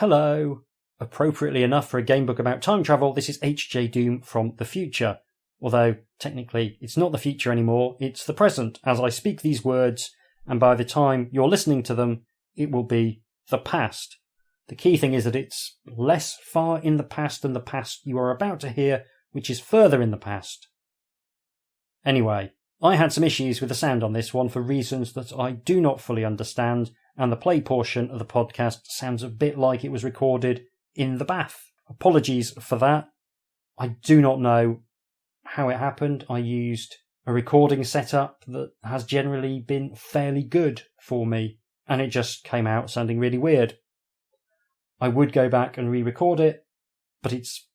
Hello. Appropriately enough for a game book about time travel, this is H.J. Doom from the future. Although, technically, it's not the future anymore, it's the present, as I speak these words, and by the time you're listening to them, it will be the past. The key thing is that it's less far in the past than the past you are about to hear, which is further in the past. Anyway, I had some issues with the sound on this one for reasons that I do not fully understand, and the play portion of the podcast sounds a bit like it was recorded in the bath. Apologies for that. I do not know how it happened. I used a recording setup that has generally been fairly good for me, and it just came out sounding really weird. I would go back and re-record it, but it's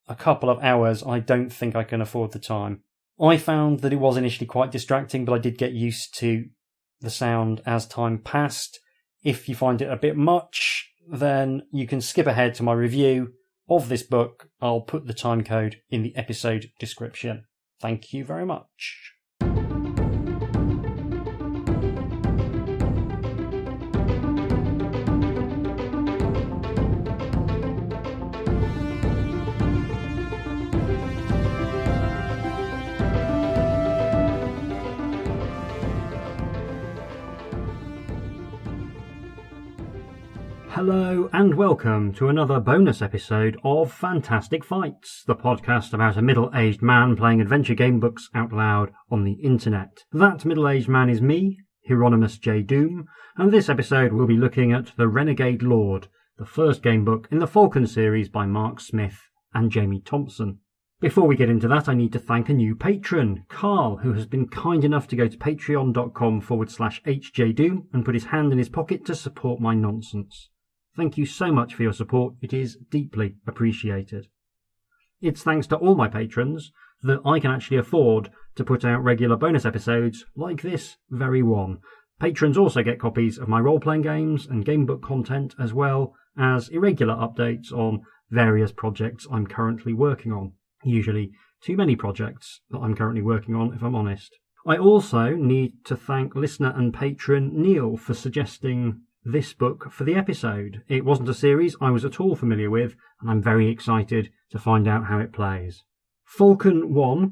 a couple of hours. I don't think I can afford the time. I found that it was initially quite distracting, but I did get used to the sound as time passed. If you find it a bit much, then you can skip ahead to my review of this book. I'll put the time code in the episode description. Thank you very much. Hello and welcome to another bonus episode of Fantastic Fights, the podcast about a middle-aged man playing adventure game books out loud on the internet. That middle-aged man is me, Hieronymus J. Doom, and this episode we'll be looking at The Renegade Lord, the first game book in the Falcon series by Mark Smith and Jamie Thompson. Before we get into that, I need to thank a new patron, Carl, who has been kind enough to go to patreon.com/HJDoom and put his hand in his pocket to support my nonsense. Thank you so much for your support. It is deeply appreciated. It's thanks to all my patrons that I can actually afford to put out regular bonus episodes like this very one. Patrons also get copies of my role-playing games and gamebook content, as well as irregular updates on various projects I'm currently working on. Usually too many projects that I'm currently working on, if I'm honest. I also need to thank listener and patron Neil for suggesting this book for the episode. It wasn't a series I was at all familiar with, and I'm very excited to find out how it plays. Falcon 1,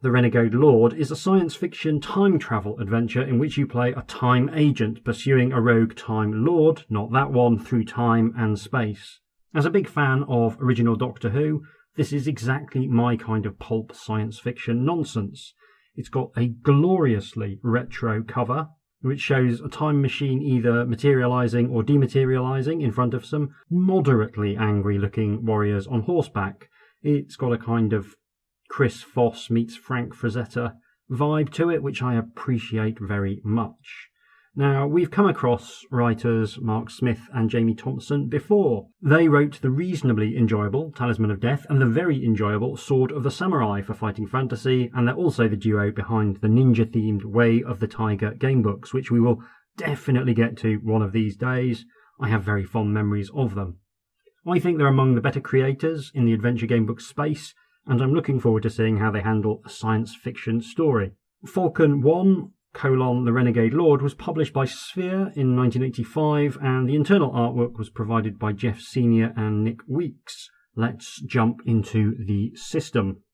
The Renegade Lord is a science fiction time travel adventure in which you play a time agent pursuing a rogue time lord, not that one, through time and space. As a big fan of original Doctor Who, this is exactly my kind of pulp science fiction nonsense. It's got a gloriously retro cover, which shows a time machine either materialising or dematerialising in front of some moderately angry-looking warriors on horseback. It's got a kind of Chris Foss meets Frank Frazetta vibe to it, which I appreciate very much. Now, we've come across writers Mark Smith and Jamie Thompson before. They wrote the reasonably enjoyable Talisman of Death and the very enjoyable Sword of the Samurai for fighting fantasy, and they're also the duo behind the ninja-themed Way of the Tiger gamebooks, which we will definitely get to one of these days. I have very fond memories of them. I think they're among the better creators in the adventure gamebook space, and I'm looking forward to seeing how they handle a science fiction story. Falcon 1, The Renegade Lord was published by Sphere in 1985, and the internal artwork was provided by Jeff Senior and Nick Weeks. Let's jump into the system.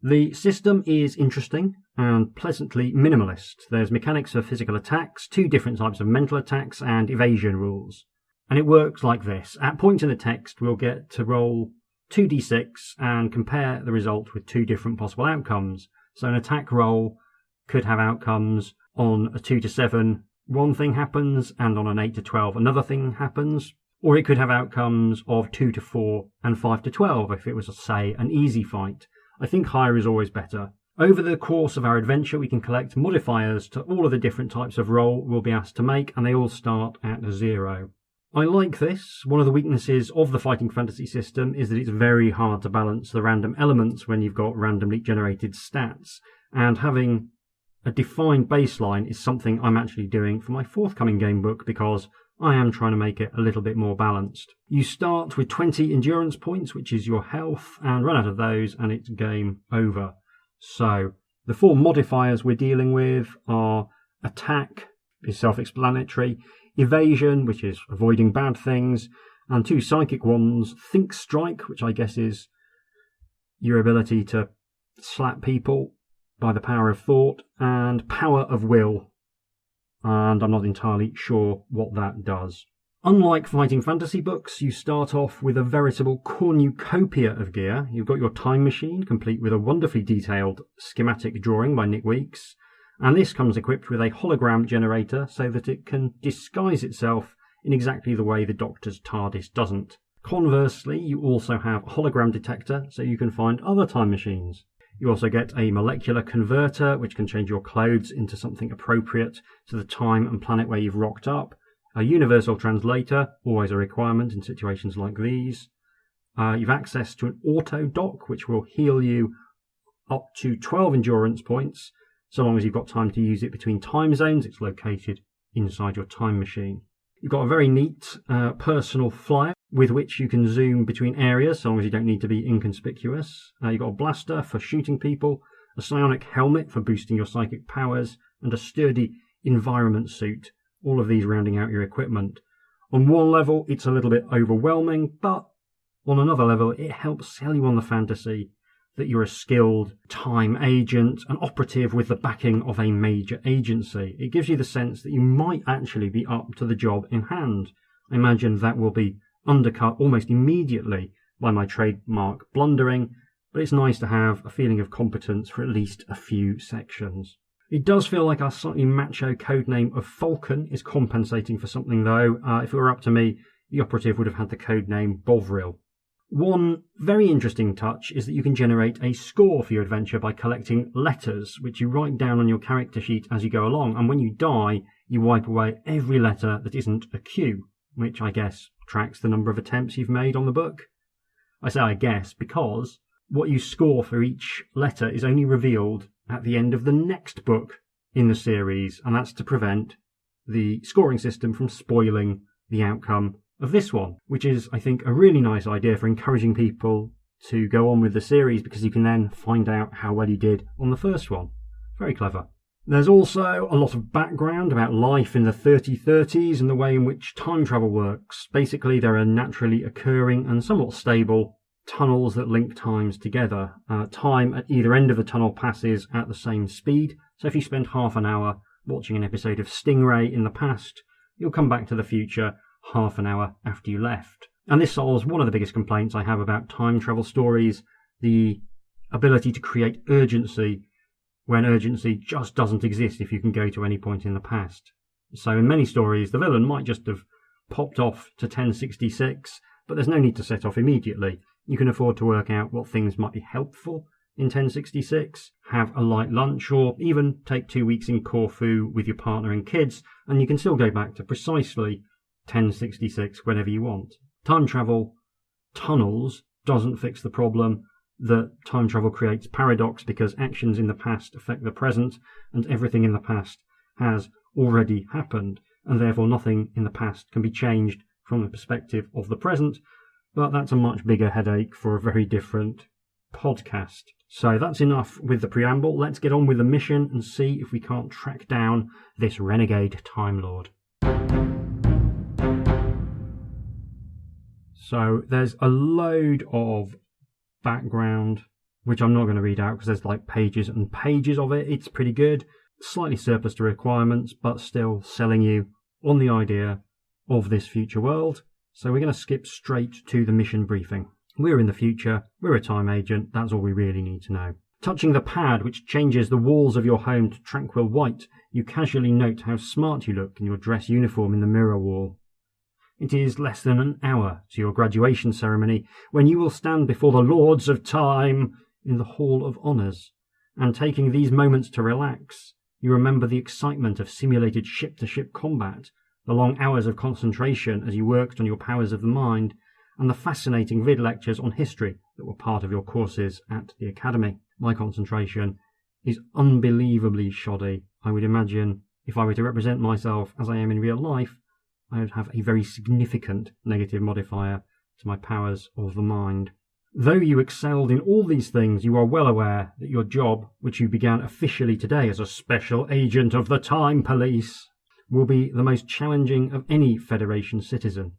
The system is interesting and pleasantly minimalist. There's mechanics for physical attacks, 2 different types of mental attacks, and evasion rules. And it works like this. At points in the text, we'll get to roll 2d6 and compare the result with 2 different possible outcomes. So an attack roll could have outcomes on a 2 to 7, one thing happens, and on an 8 to 12, another thing happens. Or it could have outcomes of 2 to 4 and 5 to 12 if it was, say, an easy fight. I think higher is always better. Over the course of our adventure, we can collect modifiers to all of the different types of roll we'll be asked to make, and they all start at 0. I like this. One of the weaknesses of the fighting fantasy system is that it's very hard to balance the random elements when you've got randomly generated stats, and having a defined baseline is something I'm actually doing for my forthcoming game book because I am trying to make it a little bit more balanced. You start with 20 endurance points, which is your health, and run out of those and it's game over. So the 4 modifiers we're dealing with are attack, is self-explanatory, evasion, which is avoiding bad things, and 2 psychic wands, Think Strike, which I guess is your ability to slap people by the power of thought, and Power of Will, and I'm not entirely sure what that does. Unlike fighting fantasy books, you start off with a veritable cornucopia of gear. You've got your time machine, complete with a wonderfully detailed schematic drawing by Nick Weeks, and this comes equipped with a hologram generator so that it can disguise itself in exactly the way the Doctor's TARDIS doesn't. Conversely, you also have a hologram detector so you can find other time machines. You also get a molecular converter which can change your clothes into something appropriate to the time and planet where you've rocked up. A universal translator, always a requirement in situations like these. You've access to an auto dock, which will heal you up to 12 endurance points, so long as you've got time to use it between time zones. It's located inside your time machine. You've got a very neat personal flyer with which you can zoom between areas, so long as you don't need to be inconspicuous. You've got a blaster for shooting people, a psionic helmet for boosting your psychic powers, and a sturdy environment suit. All of these rounding out your equipment. On one level, it's a little bit overwhelming, but on another level, it helps sell you on the fantasy that you're a skilled time agent, an operative with the backing of a major agency. It gives you the sense that you might actually be up to the job in hand. I imagine that will be undercut almost immediately by my trademark blundering, but it's nice to have a feeling of competence for at least a few sections. It does feel like our slightly macho codename of Falcon is compensating for something, though. If it were up to me, the operative would have had the codename Bovril. One very interesting touch is that you can generate a score for your adventure by collecting letters, which you write down on your character sheet as you go along, and when you die, you wipe away every letter that isn't a Q, which I guess tracks the number of attempts you've made on the book. I say I guess because what you score for each letter is only revealed at the end of the next book in the series, and that's to prevent the scoring system from spoiling the outcome of this one, which is, I think, a really nice idea for encouraging people to go on with the series, because you can then find out how well you did on the first one. Very clever. There's also a lot of background about life in the 3030s and the way in which time travel works. Basically, there are naturally occurring and somewhat stable tunnels that link times together. Time at either end of the tunnel passes at the same speed, so if you spend half an hour watching an episode of Stingray in the past, you'll come back to the future half an hour after you left. And this solves one of the biggest complaints I have about time travel stories, the ability to create urgency when urgency just doesn't exist if you can go to any point in the past. So in many stories, the villain might just have popped off to 1066, but there's no need to set off immediately. You can afford to work out what things might be helpful in 1066, have a light lunch, or even take 2 weeks in Corfu with your partner and kids, and you can still go back to precisely 1066 whenever you want. Time travel tunnels doesn't fix the problem that time travel creates paradox, because actions in the past affect the present, and everything in the past has already happened, and therefore nothing in the past can be changed from the perspective of the present. But that's a much bigger headache for a very different podcast. So that's enough with the preamble. Let's get on with the mission and see if we can't track down this renegade Time Lord. So there's a load of background, which I'm not going to read out because there's like pages and pages of it. It's pretty good. Slightly surplus to requirements, but still selling you on the idea of this future world. So we're going to skip straight to the mission briefing. We're in the future, we're a time agent, that's all we really need to know. Touching the pad which changes the walls of your home to tranquil white, you casually note how smart you look in your dress uniform in the mirror wall. It is less than an hour to your graduation ceremony, when you will stand before the Lords of Time in the Hall of Honours, and taking these moments to relax, you remember the excitement of simulated ship-to-ship combat, the long hours of concentration as you worked on your powers of the mind, and the fascinating vid lectures on history that were part of your courses at the Academy. My concentration is unbelievably shoddy. I would imagine if I were to represent myself as I am in real life, I would have a very significant negative modifier to my powers of the mind. Though you excelled in all these things, you are well aware that your job, which you began officially today as a special agent of the Time Police, will be the most challenging of any Federation citizen.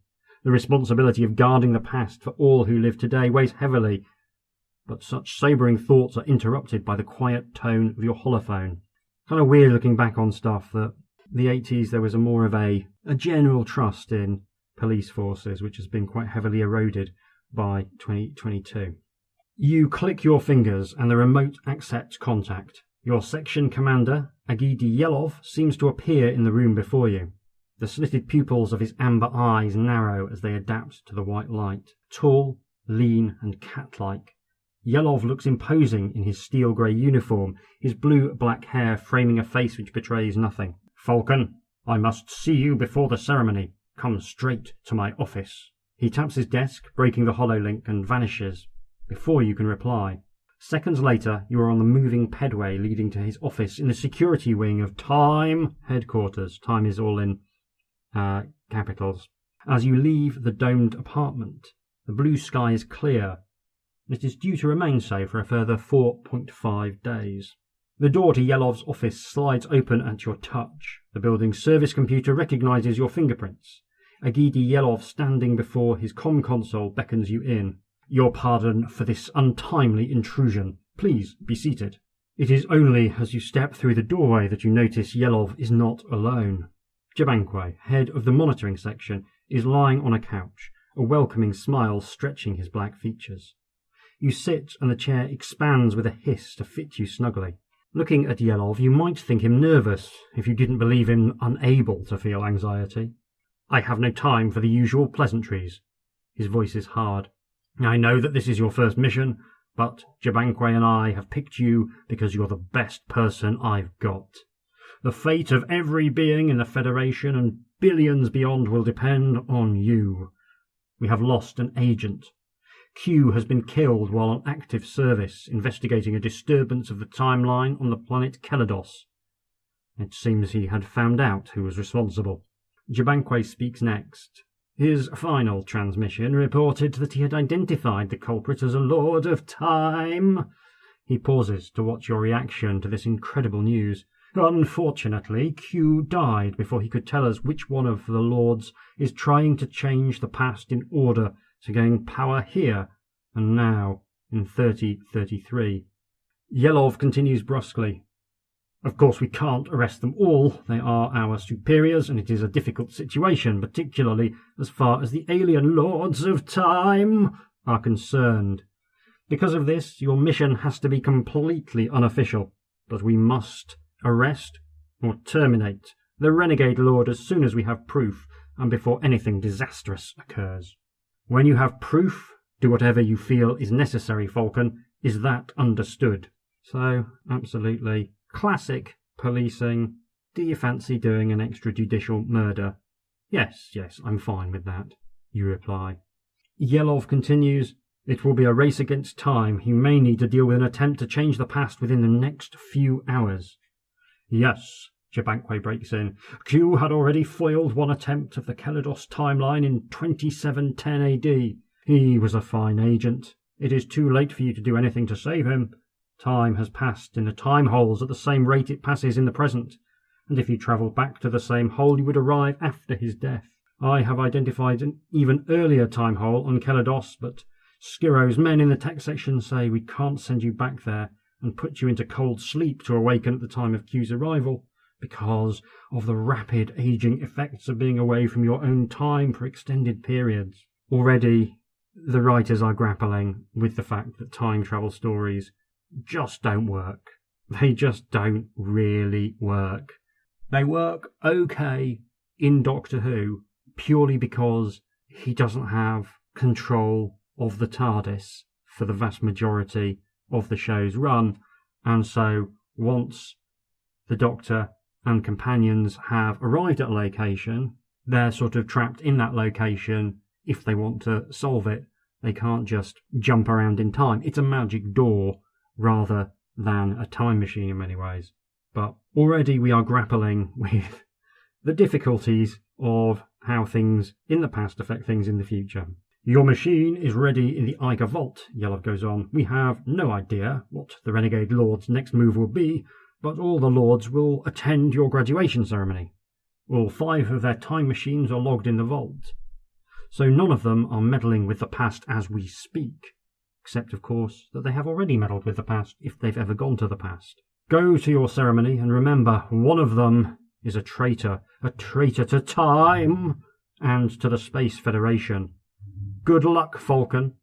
The responsibility of guarding the past for all who live today weighs heavily, but such sobering thoughts are interrupted by the quiet tone of your holophone. Kind of weird looking back on stuff that the 80s there was more of a general trust in police forces, which has been quite heavily eroded by 2022. You click your fingers and the remote accepts contact. Your section commander, Agidi Yelov, seems to appear in the room before you. The slitted pupils of his amber eyes narrow as they adapt to the white light. Tall, lean and cat-like, Yelov looks imposing in his steel-grey uniform, his blue-black hair framing a face which betrays nothing. "Falcon, I must see you before the ceremony. Come straight to my office." He taps his desk, breaking the hololink, and vanishes before you can reply. Seconds later, you are on the moving pedway leading to his office in the security wing of Time headquarters. Time is all in capitals. As you leave the domed apartment, the blue sky is clear. It is due to remain so for a further 4.5 days. The door to Yelov's office slides open at your touch. The building's service computer recognizes your fingerprints. Agidi Yelov, standing before his comm console, beckons you in. "Your pardon for this untimely intrusion. Please be seated." It is only as you step through the doorway that you notice Yelov is not alone. Jabankwe, head of the monitoring section, is lying on a couch, a welcoming smile stretching his black features. You sit and the chair expands with a hiss to fit you snugly. Looking at Yelov, you might think him nervous if you didn't believe him unable to feel anxiety. "I have no time for the usual pleasantries." His voice is hard. "I know that this is your first mission, but Jabankwe and I have picked you because you're the best person I've got. The fate of every being in the Federation and billions beyond will depend on you. We have lost an agent. Q has been killed while on active service, investigating a disturbance of the timeline on the planet Kelados. It seems he had found out who was responsible." Jabankwe speaks next. His final transmission reported that he had identified the culprit as a Lord of Time. He pauses to watch your reaction to this incredible news. "Unfortunately, Q died before he could tell us which one of the Lords is trying to change the past in order to gain power here and now in 3033. Yelov continues brusquely. "Of course we can't arrest them all. They are our superiors, and it is a difficult situation, particularly as far as the alien Lords of Time are concerned. Because of this, your mission has to be completely unofficial, but we must arrest or terminate the Renegade Lord as soon as we have proof and before anything disastrous occurs. When you have proof, do whatever you feel is necessary, Falcon. Is that understood?" So, absolutely classic policing. "Do you fancy doing an extrajudicial murder?" Yes, I'm fine with that," you reply. Yelov continues. "It will be a race against time. You may need to deal with an attempt to change the past within the next few hours." "Yes," Jabankwe breaks in. "Q had already foiled one attempt of the Kelados timeline in 2710 AD. He was a fine agent. It is too late for you to do anything to save him. Time has passed in the time holes at the same rate it passes in the present, and if you travelled back to the same hole you would arrive after his death. I have identified an even earlier time hole on Kelados, but Skiro's men in the tech section say we can't send you back there and put you into cold sleep to awaken at the time of Q's arrival, because of the rapid aging effects of being away from your own time for extended periods." Already, the writers are grappling with the fact that time travel stories just don't work. They just don't really work. They work okay in Doctor Who purely because he doesn't have control of the TARDIS for the vast majority of the show's run, and so once the Doctor and companions have arrived at a location, they're sort of trapped in that location. If they want to solve it, they can't just jump around in time. It's a magic door rather than a time machine in many ways. But already we are grappling with the difficulties of how things in the past affect things in the future. "Your machine is ready in the Iger Vault," Yelov goes on. "We have no idea what the Renegade Lord's next move will be, but all the Lords will attend your graduation ceremony. All 5 of their time machines are logged in the vault. so none of them are meddling with the past as we speak, except, of course, that they have already meddled with the past if they've ever gone to the past. Go to your ceremony, and remember, one of them is a traitor to time and to the Space Federation. Good luck, Falcon.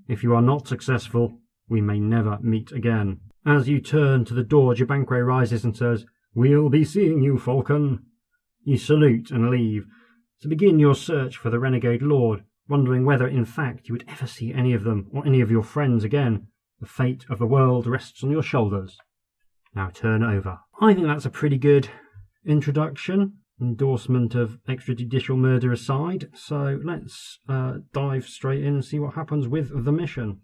If you are not successful, we may never meet again. As you turn to the door, Jabanque rises and says, "We'll be seeing you, Falcon." You salute and leave to begin your search for the Renegade Lord, wondering whether, in fact, you would ever see any of them or any of your friends again. The fate of the world rests on your shoulders. Now turn over. I think that's a pretty good introduction, endorsement of extrajudicial murder aside, so let's dive straight in and see what happens with the mission.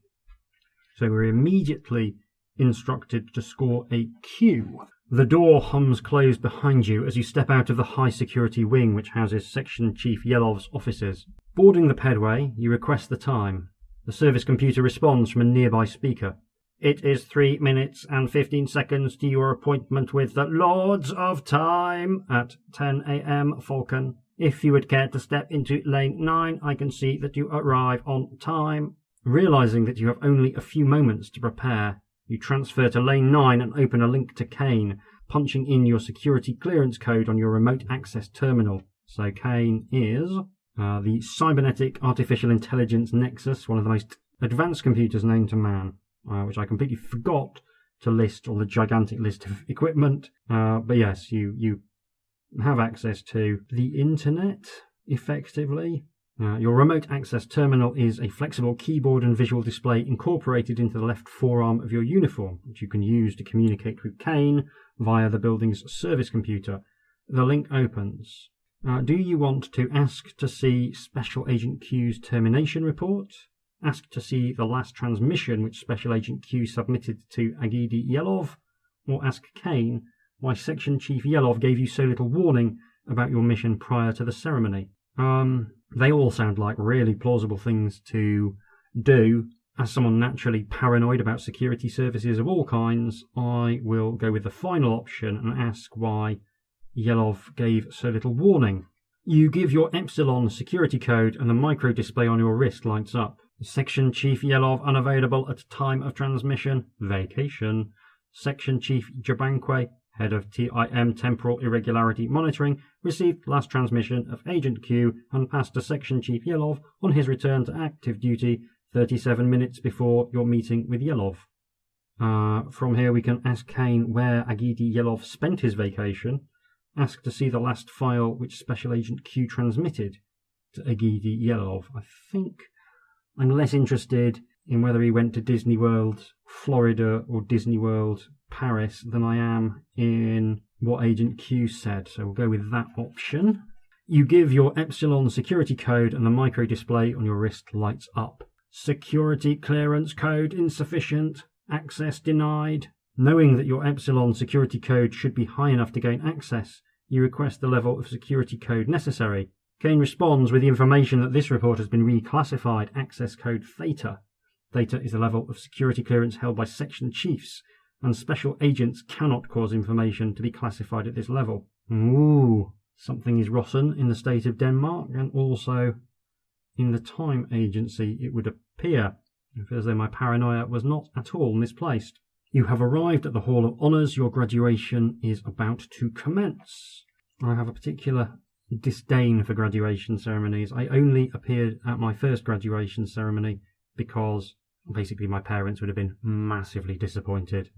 So we're immediately instructed to score a Q. The door hums closed behind you as you step out of the high-security wing which houses Section Chief Yelov's offices. Boarding the pedway, you request the time. The service computer responds from a nearby speaker. "It is 3 minutes and 15 seconds to your appointment with the Lords of Time at 10 a.m, Falcon. If you would care to step into lane 9, I can see that you arrive on time." Realising that you have only a few moments to prepare, you transfer to lane 9 and open a link to Kane, punching in your security clearance code on your remote access terminal. So Kane is the cybernetic artificial intelligence nexus, one of the most advanced computers known to man, which I completely forgot to list on the gigantic list of equipment. But yes, you have access to the internet, effectively. Your remote access terminal is a flexible keyboard and visual display incorporated into the left forearm of your uniform, which you can use to communicate with Kane via the building's service computer. The link opens. Do you want to ask to see Special Agent Q's termination report? Ask to see the last transmission which Special Agent Q submitted to Agidi Yelov? Or ask Kane why Section Chief Yelov gave you so little warning about your mission prior to the ceremony? They all sound like really plausible things to do. As someone naturally paranoid about security services of all kinds, I will go with the final option and ask why Yelov gave so little warning. You give your Epsilon security code and the micro display on your wrist lights up. Section Chief Yelov unavailable at time of transmission. Vacation. Section Chief Jabanque, head of TIM Temporal Irregularity Monitoring, received last transmission of Agent Q and passed to Section Chief Yelov on his return to active duty 37 minutes before your meeting with Yelov. From here we can ask Kane where Agidi Yelov spent his vacation, ask to see the last file which Special Agent Q transmitted to Agidi Yelov. I think I'm less interested in whether he went to Disney World Florida or Disney World Paris than I am in what Agent Q said, so we'll go with that option. You give your Epsilon security code and the micro display on your wrist lights up. Security clearance code insufficient. Access denied. Knowing that your Epsilon security code should be high enough to gain access, you request the level of security code necessary. Kane responds with the information that this report has been reclassified access code Theta. Theta is the level of security clearance held by section chiefs, and special agents cannot cause information to be classified at this level. Ooh, something is rotten in the state of Denmark, and also in the Time Agency, it would appear, as though my paranoia was not at all misplaced. You have arrived at the Hall of Honours. Your graduation is about to commence. I have a particular disdain for graduation ceremonies. I only appeared at my first graduation ceremony because basically my parents would have been massively disappointed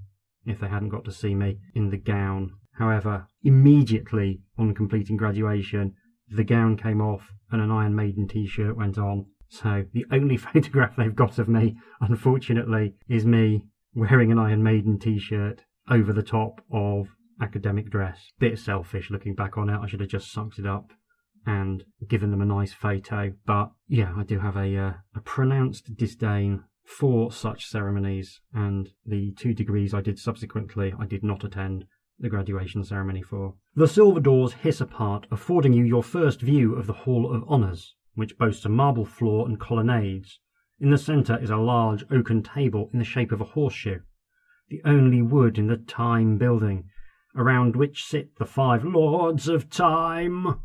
if they hadn't got to see me in the gown. However, immediately on completing graduation, the gown came off and an Iron Maiden t-shirt went on. So the only photograph they've got of me, unfortunately, is me wearing an Iron Maiden t-shirt over the top of academic dress. Bit selfish looking back on it. I should have just sucked it up and given them a nice photo. But yeah, I do have a pronounced disdain for such ceremonies, and the 2 degrees I did subsequently, I did not attend the graduation ceremony for. The silver doors hiss apart, affording you your first view of the Hall of Honours, which boasts a marble floor and colonnades. In the centre is a large oaken table in the shape of a horseshoe, the only wood in the Time building, around which sit the 5 Lords of Time.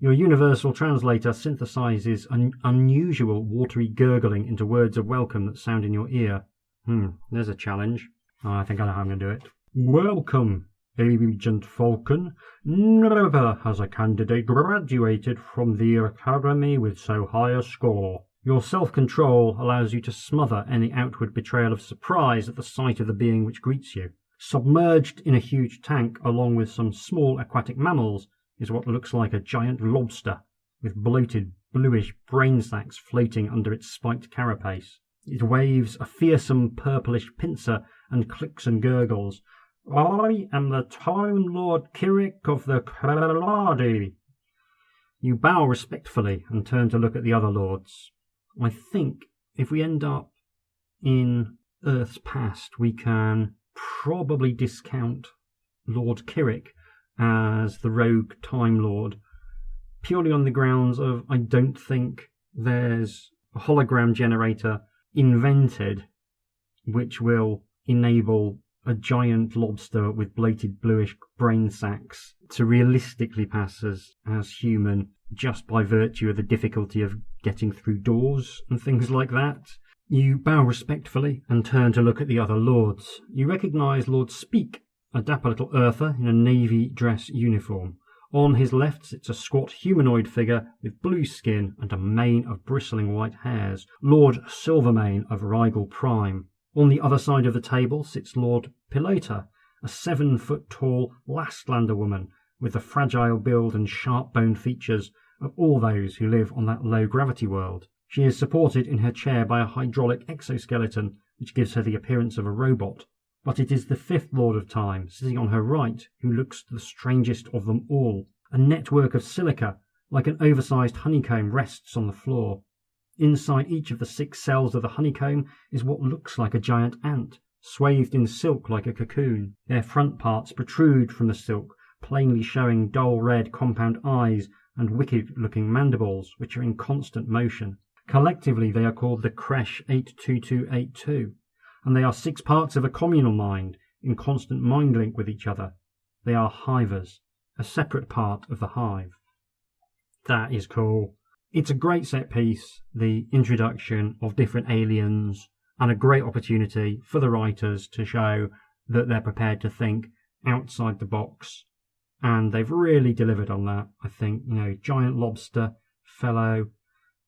Your universal translator synthesizes an unusual watery gurgling into words of welcome that sound in your ear. There's a challenge. I think I know how I'm going to do it. Welcome, Agent Falcon. Never has a candidate graduated from the Academy with so high a score. Your self-control allows you to smother any outward betrayal of surprise at the sight of the being which greets you. Submerged in a huge tank along with some small aquatic mammals is what looks like a giant lobster with bloated bluish brain sacs floating under its spiked carapace. It waves a fearsome purplish pincer and clicks and gurgles. I am the Time Lord Kirik of the Kaladi. You bow respectfully and turn to look at the other lords. I think if we end up in Earth's past, we can probably discount Lord Kirik as the rogue Time Lord, purely on the grounds of I don't think there's a hologram generator invented which will enable a giant lobster with bloated bluish brain sacs to realistically pass as human just by virtue of the difficulty of getting through doors and things like that. You bow respectfully and turn to look at the other lords. You recognise Lord Speak, a dapper little earther in a navy dress uniform. On his left sits a squat humanoid figure with blue skin and a mane of bristling white hairs, Lord Silvermane of Rigel Prime. On the other side of the table sits Lord Pilota, a 7-foot-tall Lastlander woman with the fragile build and sharp-boned features of all those who live on that low-gravity world. She is supported in her chair by a hydraulic exoskeleton which gives her the appearance of a robot. But it is the 5th Lord of Time, sitting on her right, who looks the strangest of them all. A network of silica, like an oversized honeycomb, rests on the floor. Inside each of the 6 cells of the honeycomb is what looks like a giant ant, swathed in silk like a cocoon. Their front parts protrude from the silk, plainly showing dull red compound eyes and wicked-looking mandibles, which are in constant motion. Collectively, they are called the Kresh 82282. And they are 6 parts of a communal mind, in constant mind link with each other. They are hivers, a separate part of the hive. That is cool. It's a great set piece, the introduction of different aliens, and a great opportunity for the writers to show that they're prepared to think outside the box. And they've really delivered on that, I think. Giant lobster fellow,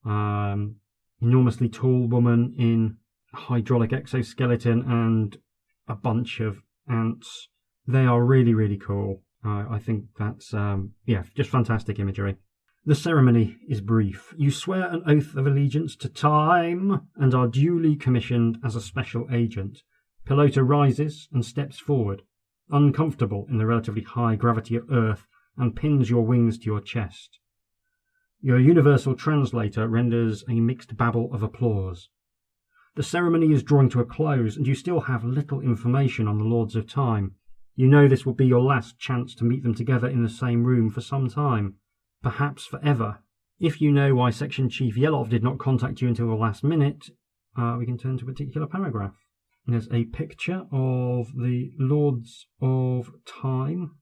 enormously tall woman in hydraulic exoskeleton and a bunch of ants. They are really, really cool. I think that's, just fantastic imagery. The ceremony is brief. You swear an oath of allegiance to Time and are duly commissioned as a special agent. Pilota rises and steps forward, uncomfortable in the relatively high gravity of Earth, and pins your wings to your chest. Your universal translator renders a mixed babble of applause. The ceremony is drawing to a close, and you still have little information on the Lords of Time. You know this will be your last chance to meet them together in the same room for some time, perhaps forever. If you know why Section Chief Yelov did not contact you until the last minute, we can turn to a particular paragraph. There's a picture of the Lords of Time.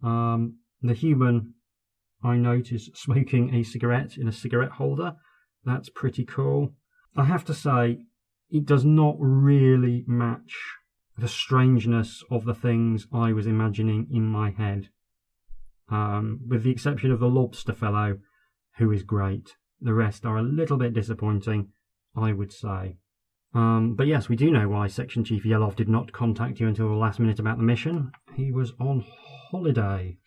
The human, I note, is smoking a cigarette in a cigarette holder. That's pretty cool. I have to say, it does not really match the strangeness of the things I was imagining in my head. With the exception of the lobster fellow, who is great. The rest are a little bit disappointing, I would say. But yes, we do know why Section Chief Yelov did not contact you until the last minute about the mission. He was on holiday.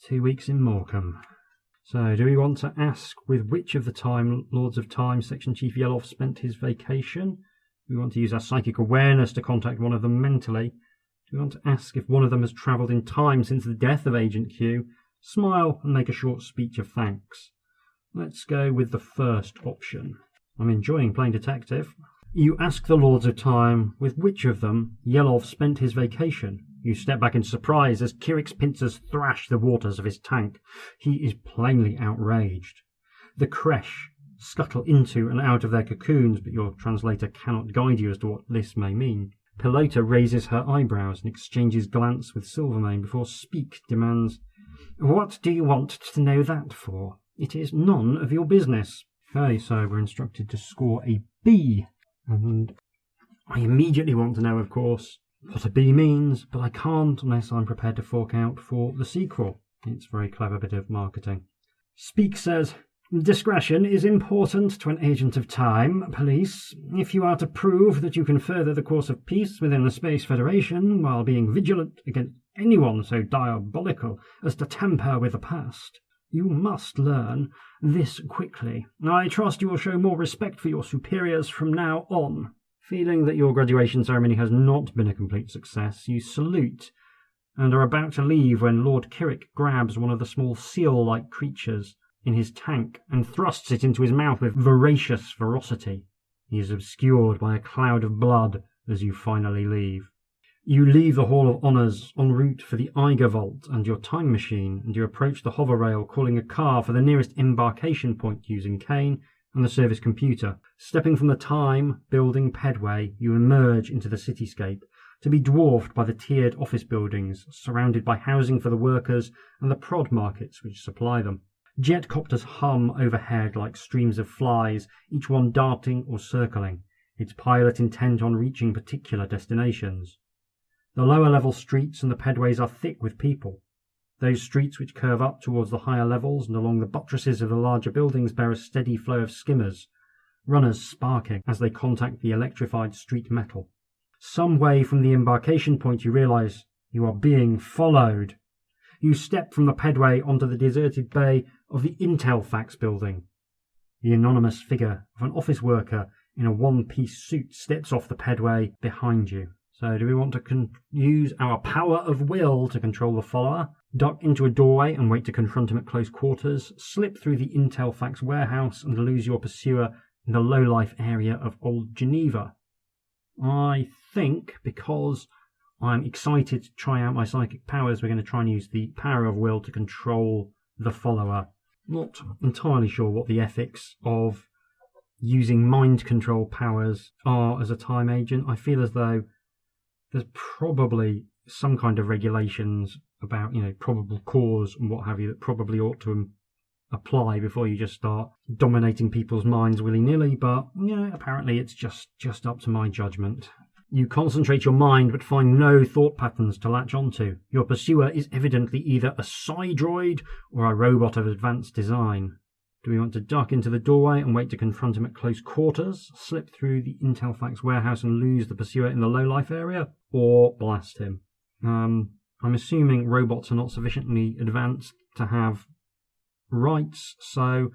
2 weeks in Morecambe. So, do we want to ask with which of the Lords of Time Section Chief Yelov spent his vacation? Do we want to use our psychic awareness to contact one of them mentally? Do we want to ask if one of them has travelled in time since the death of Agent Q? Smile and make a short speech of thanks. Let's go with the first option. I'm enjoying playing detective. You ask the Lords of Time with which of them Yelov spent his vacation. You step back in surprise as Kirik's pincers thrash the waters of his tank. He is plainly outraged. The Kresh scuttle into and out of their cocoons, but your translator cannot guide you as to what this may mean. Pilota raises her eyebrows and exchanges glance with Silvermane before Speak demands, What do you want to know that for? It is none of your business. Okay, so we're instructed to score a B. And I immediately want to know, of course, what a B means, but I can't unless I'm prepared to fork out for the sequel. It's a very clever bit of marketing. Speak says, discretion is important to an agent of time, police. If you are to prove that you can further the course of peace within the Space Federation while being vigilant against anyone so diabolical as to tamper with the past, you must learn this quickly. I trust you will show more respect for your superiors from now on. Feeling that your graduation ceremony has not been a complete success, you salute and are about to leave when Lord Kirik grabs one of the small seal-like creatures in his tank and thrusts it into his mouth with voracious ferocity. He is obscured by a cloud of blood as you finally leave. You leave the Hall of Honours en route for the Eiger Vault and your time machine, and you approach the hover rail, calling a car for the nearest embarkation point using Kane and the service computer. Stepping from the time building pedway, you emerge into the cityscape, to be dwarfed by the tiered office buildings, surrounded by housing for the workers and the prod markets which supply them. Jetcopters hum overhead like streams of flies, each one darting or circling, its pilot intent on reaching particular destinations. The lower level streets and the pedways are thick with people. Those streets which curve up towards the higher levels and along the buttresses of the larger buildings bear a steady flow of skimmers, runners sparking as they contact the electrified street metal. Some way from the embarkation point you realise you are being followed. You step from the pedway onto the deserted bay of the Intel Fax building. The anonymous figure of an office worker in a one-piece suit steps off the pedway behind you. So do we want to use our power of will to control the follower, duck into a doorway and wait to confront him at close quarters, slip through the Intel Fax warehouse and lose your pursuer in the low-life area of Old Geneva? I think, because I'm excited to try out my psychic powers, we're going to try and use the power of will to control the follower. Not entirely sure what the ethics of using mind control powers are as a time agent. I feel as though there's probably some kind of regulations about, probable cause and what have you that probably ought to apply before you just start dominating people's minds willy-nilly, but apparently it's just up to my judgment. You concentrate your mind but find no thought patterns to latch onto. Your pursuer is evidently either a psi-droid or a robot of advanced design. Do we want to duck into the doorway and wait to confront him at close quarters, slip through the Intel Fax warehouse and lose the pursuer in the low-life area, or blast him? I'm assuming robots are not sufficiently advanced to have rights, so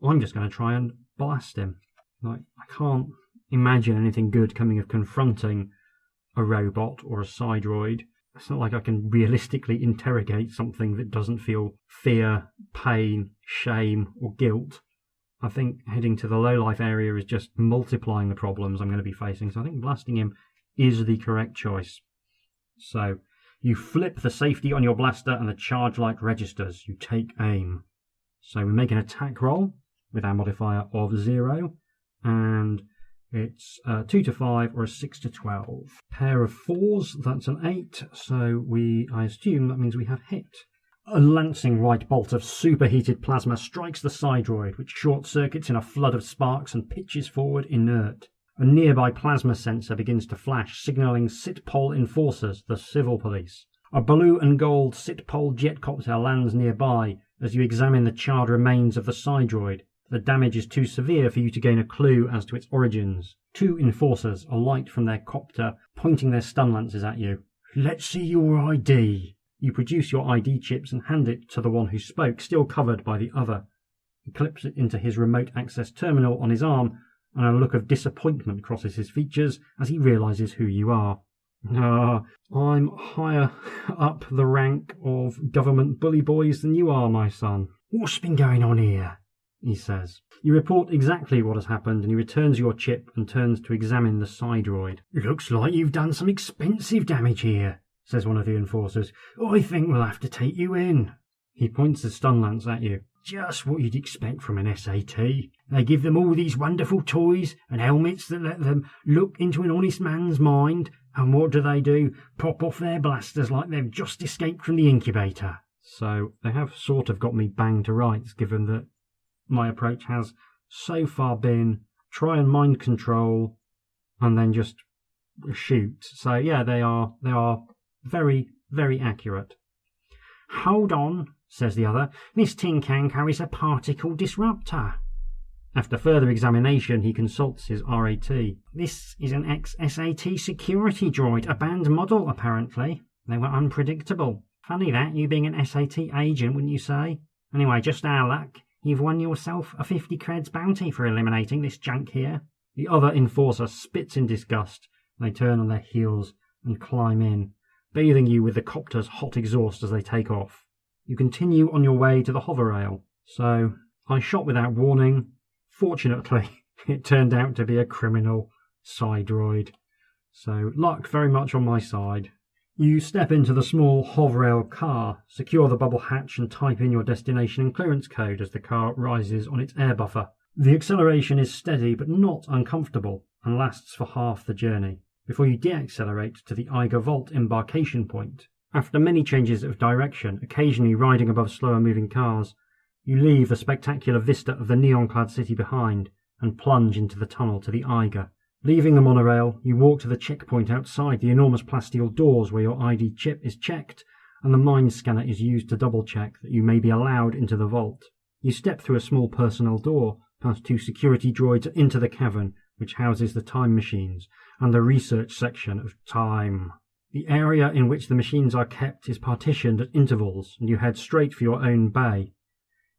I'm just going to try and blast him. I can't imagine anything good coming of confronting a robot or a psi-droid. It's not like I can realistically interrogate something that doesn't feel fear, pain, shame, or guilt. I think heading to the low-life area is just multiplying the problems I'm going to be facing, so I think blasting him is the correct choice. So, you flip the safety on your blaster and the charge light registers. You take aim. So we make an attack roll with our modifier of 0, and it's 2 to 5 or a 6 to 12. Pair of 4s, that's an 8, so I assume that means we have hit. A lancing right bolt of superheated plasma strikes the psi-droid, which short-circuits in a flood of sparks and pitches forward inert. A nearby plasma sensor begins to flash, signalling Sitpol enforcers, the civil police. A blue and gold Sitpol jetcopter lands nearby as you examine the charred remains of the psi-droid. The damage is too severe for you to gain a clue as to its origins. 2 enforcers alight from their copter, pointing their stun lances at you. Let's see your ID. You produce your ID chips and hand it to the one who spoke, still covered by the other. He clips it into his remote access terminal on his arm, and a look of disappointment crosses his features as he realises who you are. I'm higher up the rank of government bully boys than you are, my son. What's been going on here? He says. You report exactly what has happened, and he returns your chip and turns to examine the psi-droid. Looks like you've done some expensive damage here, says one of the enforcers. I think we'll have to take you in. He points his stun lance at you. Just what you'd expect from an SAT. They give them all these wonderful toys and helmets that let them look into an honest man's mind, and what do? Pop off their blasters like they've just escaped from the incubator. So they have sort of got me banged to rights, given that my approach has so far been try and mind control and then just shoot. So yeah, they are very, very accurate. "Hold on," says the other. "This tin can carries a particle disruptor." After further examination, he consults his RAT. "This is an ex-SAT security droid, a banned model, apparently. They were unpredictable. Funny that, you being an SAT agent, wouldn't you say? Anyway, just our luck. You've won yourself a 50 creds bounty for eliminating this junk here." The other enforcer spits in disgust. They turn on their heels and climb in, bathing you with the copter's hot exhaust as they take off. You continue on your way to the hover rail. So, I shot without warning. Fortunately, it turned out to be a criminal Psy-droid. So, luck very much on my side. You step into the small hover-rail car, secure the bubble hatch and type in your destination and clearance code as the car rises on its air buffer. The acceleration is steady but not uncomfortable and lasts for half the journey, before you deaccelerate to the Eiger Vault embarkation point. After many changes of direction, occasionally riding above slower moving cars, you leave the spectacular vista of the neon-clad city behind and plunge into the tunnel to the Eiger. Leaving the monorail, you walk to the checkpoint outside the enormous plasteel doors where your ID chip is checked and the mind scanner is used to double-check that you may be allowed into the vault. You step through a small personnel door, past 2 security droids, into the cavern, which houses the time machines and the research section of Time. The area in which the machines are kept is partitioned at intervals, and you head straight for your own bay.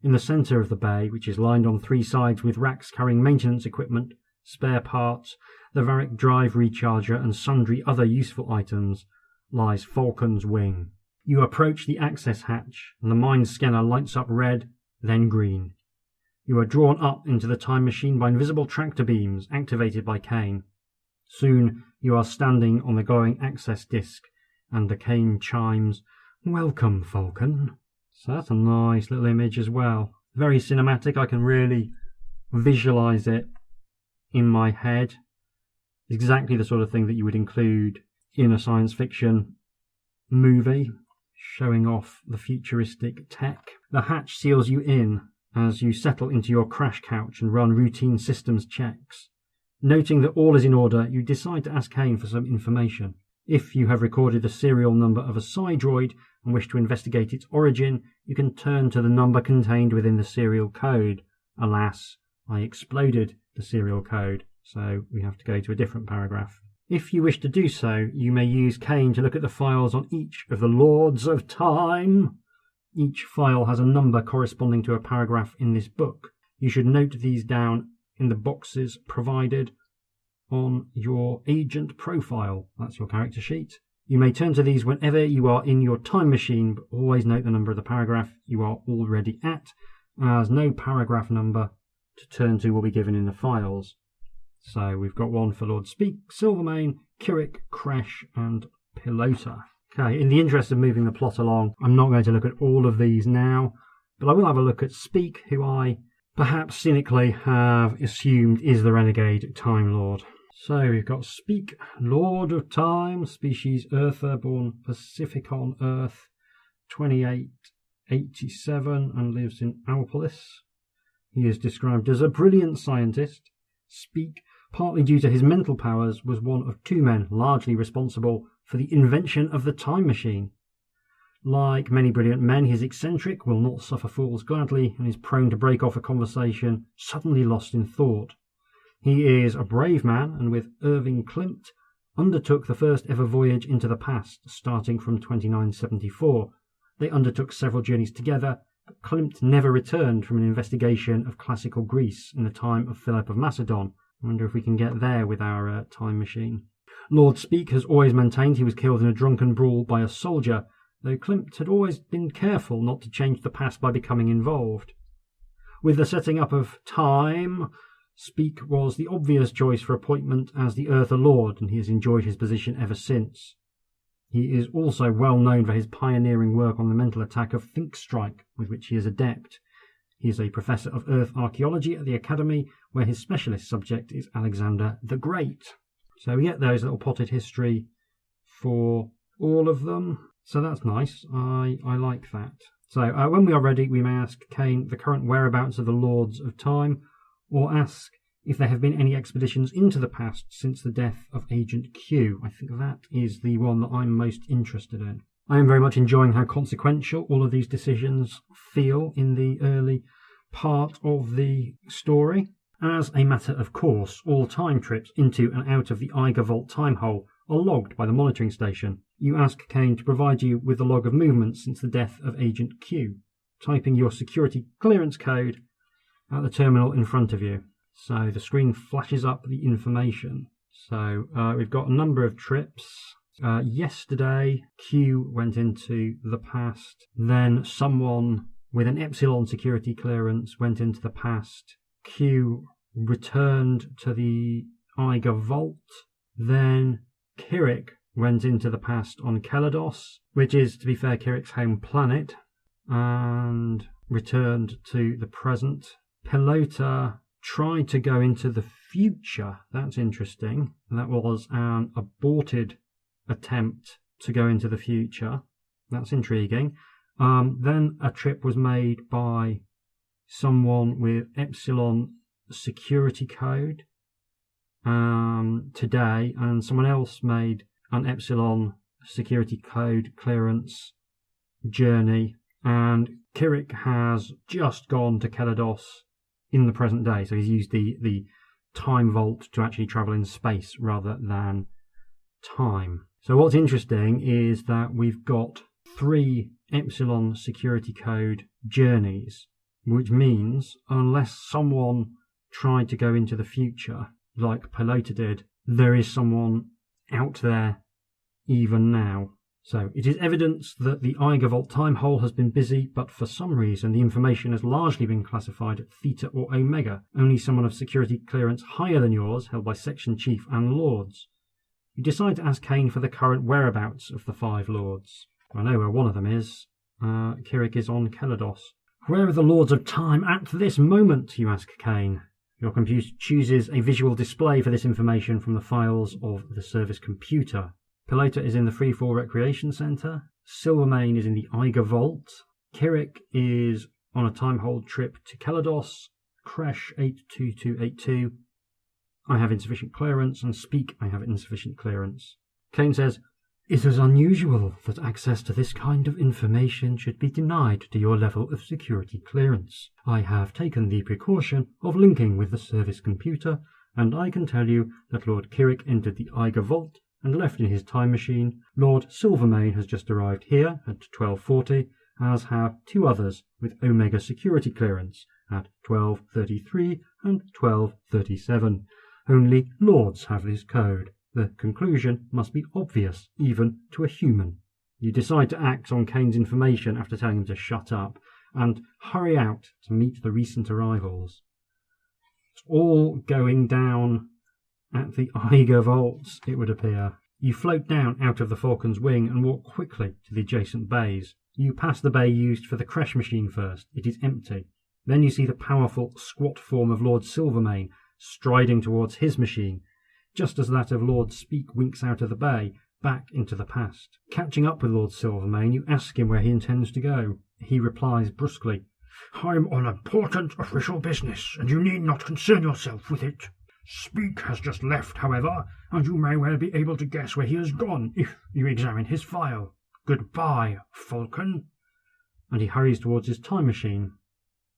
In the centre of the bay, which is lined on 3 sides with racks carrying maintenance equipment, spare parts, the Varick drive recharger and sundry other useful items, lies Falcon's wing. You approach the access hatch, and the mind scanner lights up red, then green. You are drawn up into the time machine by invisible tractor beams activated by Kane. Soon you are standing on the glowing access disc, and the Kane chimes, "Welcome, Falcon." So that's a nice little image as well. Very cinematic. I can really visualise it in my head. Exactly the sort of thing that you would include in a science fiction movie, showing off the futuristic tech. The hatch seals you in as you settle into your crash couch and run routine systems checks. Noting that all is in order, you decide to ask Kane for some information. If you have recorded the serial number of a Psy-droid and wish to investigate its origin, you can turn to the number contained within the serial code. Alas, I exploded the serial code, so we have to go to a different paragraph. If you wish to do so, you may use Kane to look at the files on each of the Lords of Time. Each file has a number corresponding to a paragraph in this book. You should note these down in the boxes provided on your agent profile. That's your character sheet. You may turn to these whenever you are in your time machine, but always note the number of the paragraph you are already at, as no paragraph number to turn to will be given in the files. So we've got one for Lord Speak, Silvermane, Kirik, Kresh and Pilota. Okay, in the interest of moving the plot along, I'm not going to look at all of these now, but I will have a look at Speak, who I perhaps cynically have assumed is the Renegade Time Lord. So we've got Speak, Lord of Time, species Earther, born Pacific on Earth, 2887, and lives in Alpolis. He is described as a brilliant scientist. Speak, partly due to his mental powers, was one of 2 men largely responsible for the invention of the time machine. Like many brilliant men, he is eccentric, will not suffer fools gladly, and is prone to break off a conversation suddenly lost in thought. He is a brave man, and with Irving Klimt undertook the first ever voyage into the past, starting from 2974. They undertook several journeys together, but Klimt never returned from an investigation of classical Greece in the time of Philip of Macedon. I wonder if we can get there with our time machine. Lord Speak has always maintained he was killed in a drunken brawl by a soldier, though Klimt had always been careful not to change the past by becoming involved. With the setting up of Time, Speak was the obvious choice for appointment as the Earther Lord, and he has enjoyed his position ever since. He is also well known for his pioneering work on the mental attack of Think Strike, with which he is adept. He is a professor of Earth archaeology at the Academy, where his specialist subject is Alexander the Great. So we get those little potted history for all of them. So that's nice. I like that. So when we are ready, we may ask Kane the current whereabouts of the Lords of Time, or ask if there have been any expeditions into the past since the death of Agent Q. I think that is the one that I'm most interested in. I am very much enjoying how consequential all of these decisions feel in the early part of the story. As a matter of course, all time trips into and out of the Eiger Vault time hole are logged by the monitoring station. You ask Kane to provide you with the log of movements since the death of Agent Q, typing your security clearance code at the terminal in front of you. So the screen flashes up the information. So we've got a number of trips. Yesterday, Q went into the past. Then someone with an Epsilon security clearance went into the past. Q returned to the Eiger Vault. Then Kirik went into the past on Kelados, which is, to be fair, Kirik's home planet, and returned to the present. Pelota tried to go into the future. That's interesting. That was an aborted attempt to go into the future. That's intriguing. Then a trip was made by someone with Epsilon security code today, and someone else made an Epsilon security code clearance journey, and Kirik has just gone to Kelados in the present day, so he's used the time vault to actually travel in space rather than time. So what's interesting is that we've got 3 Epsilon security code journeys, which means unless someone tried to go into the future like Pelota did, there is someone out there even now. So it is evidence that the Eiger Vault time hole has been busy, but for some reason the information has largely been classified at Theta or Omega, only someone of security clearance higher than yours, held by Section Chief and Lords. You decide to ask Kane for the current whereabouts of the 5 Lords. I know where one of them is. Kirik is on Kelados. Where are the Lords of Time at this moment, you ask Kane. Your computer chooses a visual display for this information from the files of the service computer. Pelota is in the Freefall Recreation Centre. Silvermane is in the Eiger Vault. Kirik is on a time hold trip to Kelados. Kresh 82282. I have insufficient clearance, and Speak, I have insufficient clearance. Kane says, "It is unusual that access to this kind of information should be denied to your level of security clearance. I have taken the precaution of linking with the service computer, and I can tell you that Lord Kirik entered the Eiger Vault and left in his time machine. Lord Silvermane has just arrived here at 12:40, as have 2 others with Omega security clearance at 12:33 and 12:37. Only Lords have this code. The conclusion must be obvious, even to a human." You decide to act on Kane's information after telling him to shut up, and hurry out to meet the recent arrivals. It's all going down at the Eiger Vaults, it would appear. You float down out of the Falcon's wing and walk quickly to the adjacent bays. You pass the bay used for the Kresh machine first. It is empty. Then you see the powerful, squat form of Lord Silvermane striding towards his machine, just as that of Lord Speak winks out of the bay, back into the past. Catching up with Lord Silvermane, you ask him where he intends to go. He replies brusquely, "I'm on important official business, and you need not concern yourself with it. Speak has just left, however, and you may well be able to guess where he has gone if you examine his file. Goodbye, Falcon." And he hurries towards his time machine.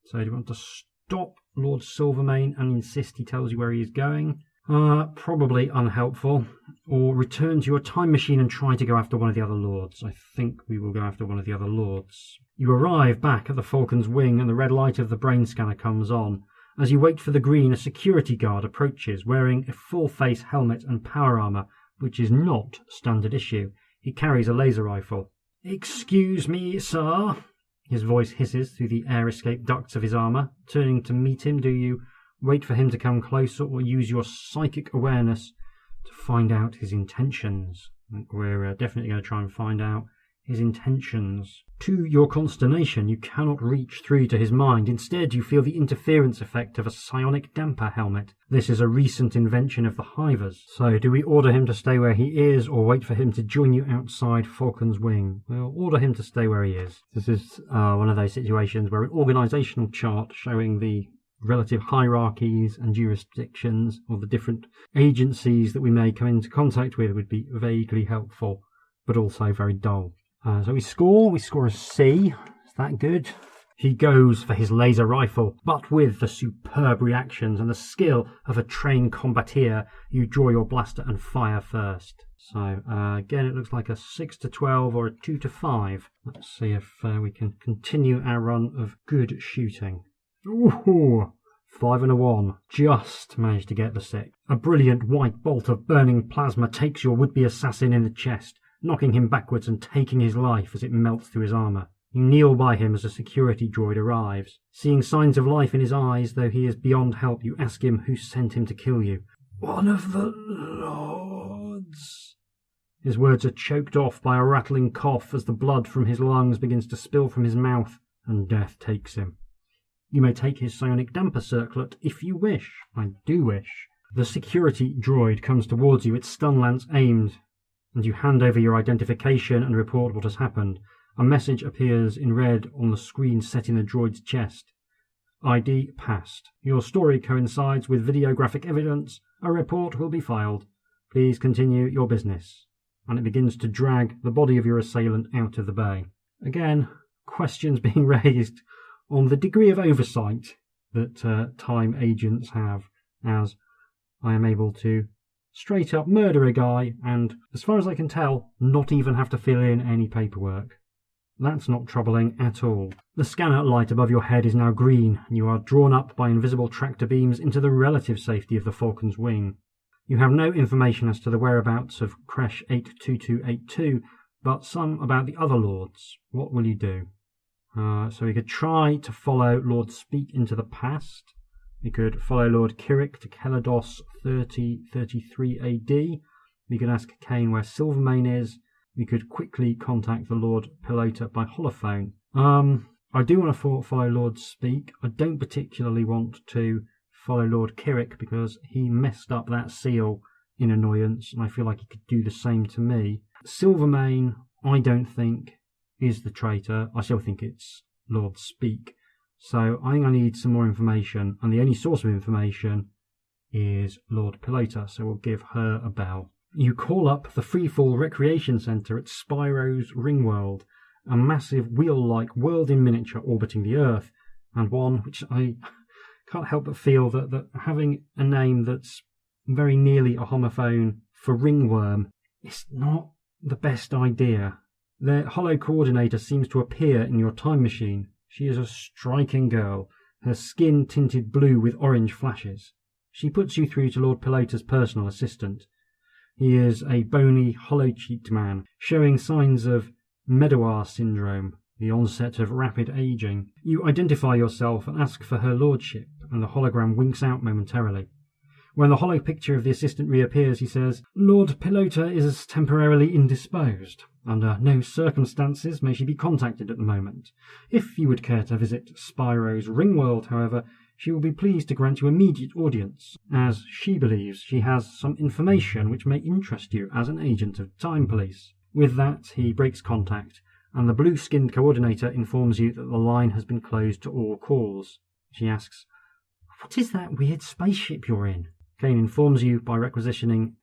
So do you want to stop Lord Silvermane and insist he tells you where he is going? Probably unhelpful. Or return to your time machine and try to go after one of the other Lords. I think we will go after one of the other Lords. You arrive back at the Falcon's wing and the red light of the brain scanner comes on. As you wait for the green, a security guard approaches, wearing a full-face helmet and power armour, which is not standard issue. He carries a laser rifle. "Excuse me, sir." His voice hisses through the air escape ducts of his armour. Turning to meet him, do you wait for him to come closer or use your psychic awareness to find out his intentions? We're definitely going to try and find out his intentions. To your consternation, you cannot reach through to his mind. Instead, you feel the interference effect of a psionic damper helmet. This is a recent invention of the Hivers. So, do we order him to stay where he is, or wait for him to join you outside Falcon's wing? We'll order him to stay where he is. This is one of those situations where an organisational chart showing the relative hierarchies and jurisdictions of the different agencies that we may come into contact with would be vaguely helpful, but also very dull. So we score a C. Is that good? He goes for his laser rifle, but with the superb reactions and the skill of a trained combateer, you draw your blaster and fire first. So again, it looks like a 6 to 12 or a 2 to 5. Let's see if we can continue our run of good shooting. Ooh, 5 and a 1. Just managed to get the 6. A brilliant white bolt of burning plasma takes your would-be assassin in the chest, knocking him backwards and taking his life as it melts through his armour. You kneel by him as a security droid arrives. Seeing signs of life in his eyes, though he is beyond help, you ask him who sent him to kill you. One of the Lords. His words are choked off by a rattling cough as the blood from his lungs begins to spill from his mouth, and death takes him. You may take his psionic damper circlet if you wish. I do wish. The security droid comes towards you, its stun lance aimed, and you hand over your identification and report what has happened. A message appears in red on the screen set in the droid's chest. ID passed. Your story coincides with videographic evidence. A report will be filed. Please continue your business. And it begins to drag the body of your assailant out of the bay. Again, questions being raised on the degree of oversight that time agents have, as I am able to straight up murder a guy and, as far as I can tell, not even have to fill in any paperwork. That's not troubling at all. The scanner light above your head is now green, and you are drawn up by invisible tractor beams into the relative safety of the Falcon's wing. You have no information as to the whereabouts of Creche 82282, but some about the other Lords. What will you do? So we could try to follow Lord Speak into the past. We could follow Lord Kirik to Kelados 3033 AD. We could ask Kane where Silvermane is. We could quickly contact the Lord Pilota by holophone. I do want to follow Lord Speak. I don't particularly want to follow Lord Kirik because he messed up that seal in annoyance, and I feel like he could do the same to me. Silvermane, I don't think, is the traitor. I still think it's Lord Speak. So I think I need some more information, and the only source of information is Lord Pilota, so we'll give her a bell. You call up the Freefall Recreation Centre at Spyro's Ringworld, a massive wheel-like world in miniature orbiting the Earth, and one which I can't help but feel that having a name that's very nearly a homophone for ringworm is not the best idea. The holo coordinator seems to appear in your time machine. She is a striking girl, her skin tinted blue with orange flashes. She puts you through to Lord Pilota's personal assistant. He is a bony, hollow-cheeked man, showing signs of Medoir syndrome, the onset of rapid aging. You identify yourself and ask for her lordship, and the hologram winks out momentarily. When the hollow picture of the assistant reappears, he says, Lord Pilota is temporarily indisposed. Under no circumstances may she be contacted at the moment. If you would care to visit Spyro's Ringworld, however, she will be pleased to grant you immediate audience, as she believes she has some information which may interest you as an agent of Time Police. With that, he breaks contact, and the blue-skinned coordinator informs you that the line has been closed to all calls. She asks, What is that weird spaceship you're in? Kane informs you that by requisitioning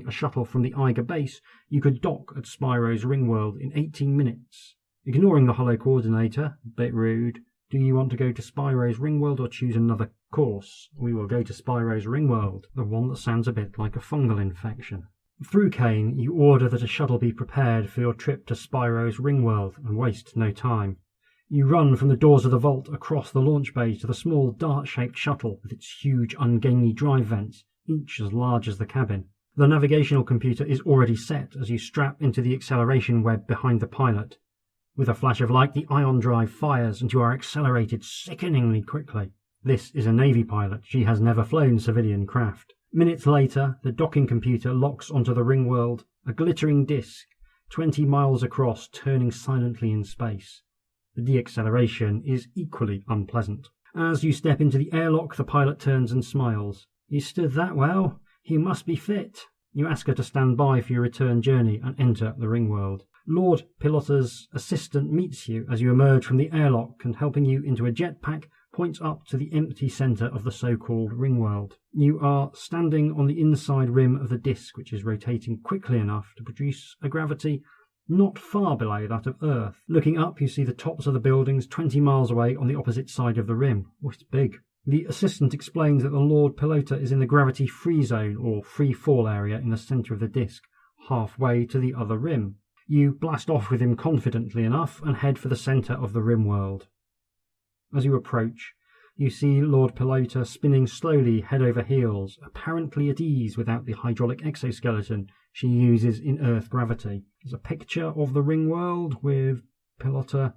a shuttle from the Eiger base, you could dock at Spyro's Ringworld in 18 minutes. Ignoring the hollow coordinator, a bit rude, do you want to go to Spyro's Ringworld or choose another course? We will go to Spyro's Ringworld, the one that sounds a bit like a fungal infection. Through Kane, you order that a shuttle be prepared for your trip to Spyro's Ringworld and waste no time. You run from the doors of the vault across the launch bay to the small dart-shaped shuttle with its huge ungainly drive vents, each as large as the cabin. The navigational computer is already set as you strap into the acceleration web behind the pilot. With a flash of light, the ion drive fires and you are accelerated sickeningly quickly. This is a Navy pilot. She has never flown civilian craft. Minutes later, the docking computer locks onto the Ringworld, a glittering disc, 20 miles across, turning silently in space. The deacceleration is equally unpleasant. As you step into the airlock, the pilot turns and smiles. "You stood that well. You must be fit." You ask her to stand by for your return journey and enter the ring world. Lord Pilota's assistant meets you as you emerge from the airlock and, helping you into a jetpack, points up to the empty centre of the so-called ring world. You are standing on the inside rim of the disk, which is rotating quickly enough to produce a gravity not far below that of Earth. Looking up, you see the tops of the buildings 20 miles away on the opposite side of the rim. Oh, it's big. The assistant explains that the Lord Pilota is in the gravity-free zone, or free fall area, in the centre of the disk, halfway to the other rim. You blast off with him confidently enough and head for the centre of the rim world. As you approach, you see Lord Pilota spinning slowly head over heels, apparently at ease without the hydraulic exoskeleton she uses in Earth gravity. There's a picture of the ring world with Pilota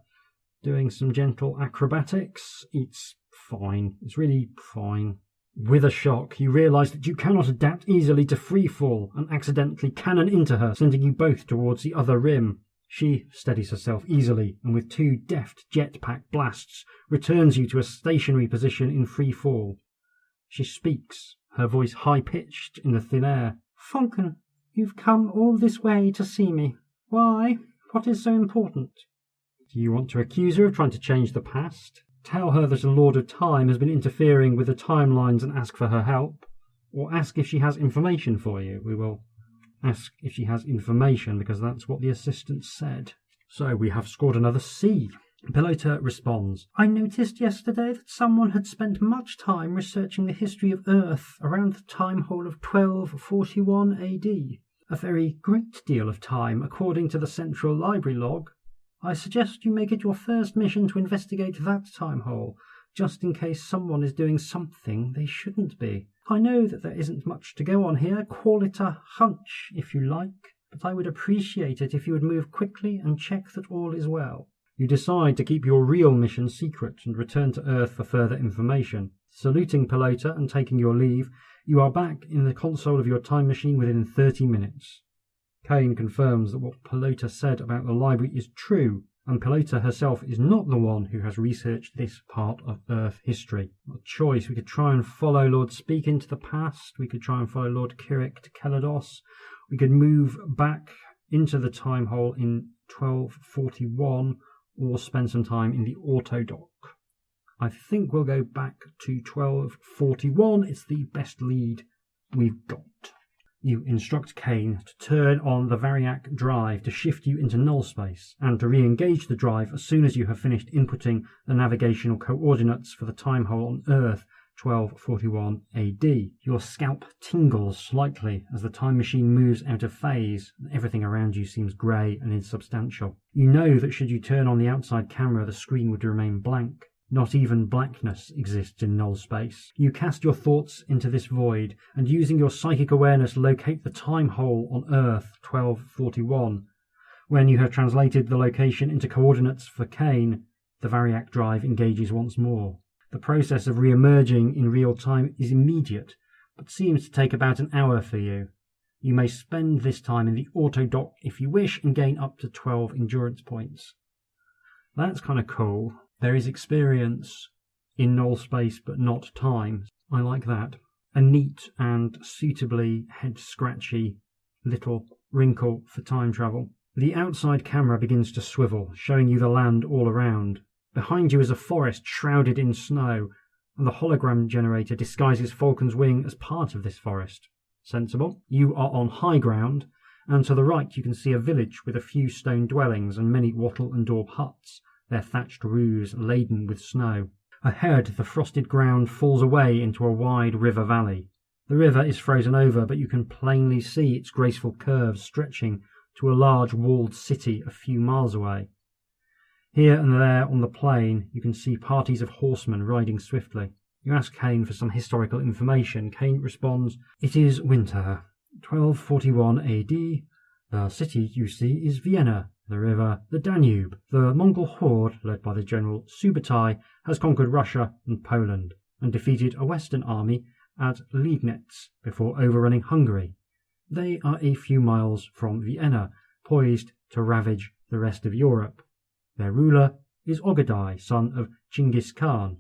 doing some gentle acrobatics. It's fine. It's really fine. With a shock, you realise that you cannot adapt easily to free fall and accidentally cannon into her, sending you both towards the other rim. She steadies herself easily and with 2 deft jetpack blasts returns you to a stationary position in free fall. She speaks, her voice high-pitched in the thin air. "Falcon, you've come all this way to see me. Why? What is so important?" Do you want to accuse her of trying to change the past? Tell her that a Lord of Time has been interfering with the timelines and ask for her help? Or ask if she has information for you? We will ask if she has information because that's what the assistant said. So we have scored another C. Pilota responds, "I noticed yesterday that someone had spent much time researching the history of Earth around the time hole of 1241 AD. A very great deal of time, according to the Central Library log. I suggest you make it your first mission to investigate that time hole, just in case someone is doing something they shouldn't be. I know that there isn't much to go on here, call it a hunch if you like, but I would appreciate it if you would move quickly and check that all is well." You decide to keep your real mission secret and return to Earth for further information. Saluting Pilota and taking your leave, you are back in the console of your time machine within 30 minutes. Kane confirms that what Pilota said about the library is true, and Pilota herself is not the one who has researched this part of Earth history. A choice. We could try and follow Lord Speak into the past. We could try and follow Lord Kirik to Kelados. We could move back into the time hole in 1241, or spend some time in the autodoc. I think we'll go back to 1241. It's the best lead we've got. You instruct Kane to turn on the Variac drive to shift you into null space, and to re-engage the drive as soon as you have finished inputting the navigational coordinates for the time hole on Earth, 1241 AD. Your scalp tingles slightly as the time machine moves out of phase, and everything around you seems grey and insubstantial. You know that should you turn on the outside camera, the screen would remain blank. Not even blackness exists in null space. You cast your thoughts into this void, and using your psychic awareness locate the time hole on Earth, 1241. When you have translated the location into coordinates for Kane, the Variac drive engages once more. The process of re-emerging in real time is immediate, but seems to take about an hour for you. You may spend this time in the autodoc if you wish and gain up to 12 endurance points. That's kind of cool. There is experience in null space but not time. I like that. A neat and suitably head-scratchy little wrinkle for time travel. The outside camera begins to swivel, showing you the land all around. Behind you is a forest shrouded in snow, and the hologram generator disguises Falcon's wing as part of this forest. Sensible. You are on high ground, and to the right you can see a village with a few stone dwellings and many wattle and daub huts, their thatched roofs laden with snow. Ahead, the frosted ground falls away into a wide river valley. The river is frozen over, but you can plainly see its graceful curves stretching to a large walled city a few miles away. Here and there on the plain, you can see parties of horsemen riding swiftly. You ask Kane for some historical information. Kane responds, "It is winter, 1241 AD. The city you see is Vienna, the river the Danube. The Mongol horde, led by the general Subutai, has conquered Russia and Poland, and defeated a western army at Liegnitz before overrunning Hungary. They are a few miles from Vienna, poised to ravage the rest of Europe. Their ruler is Ogadai, son of Chinggis Khan.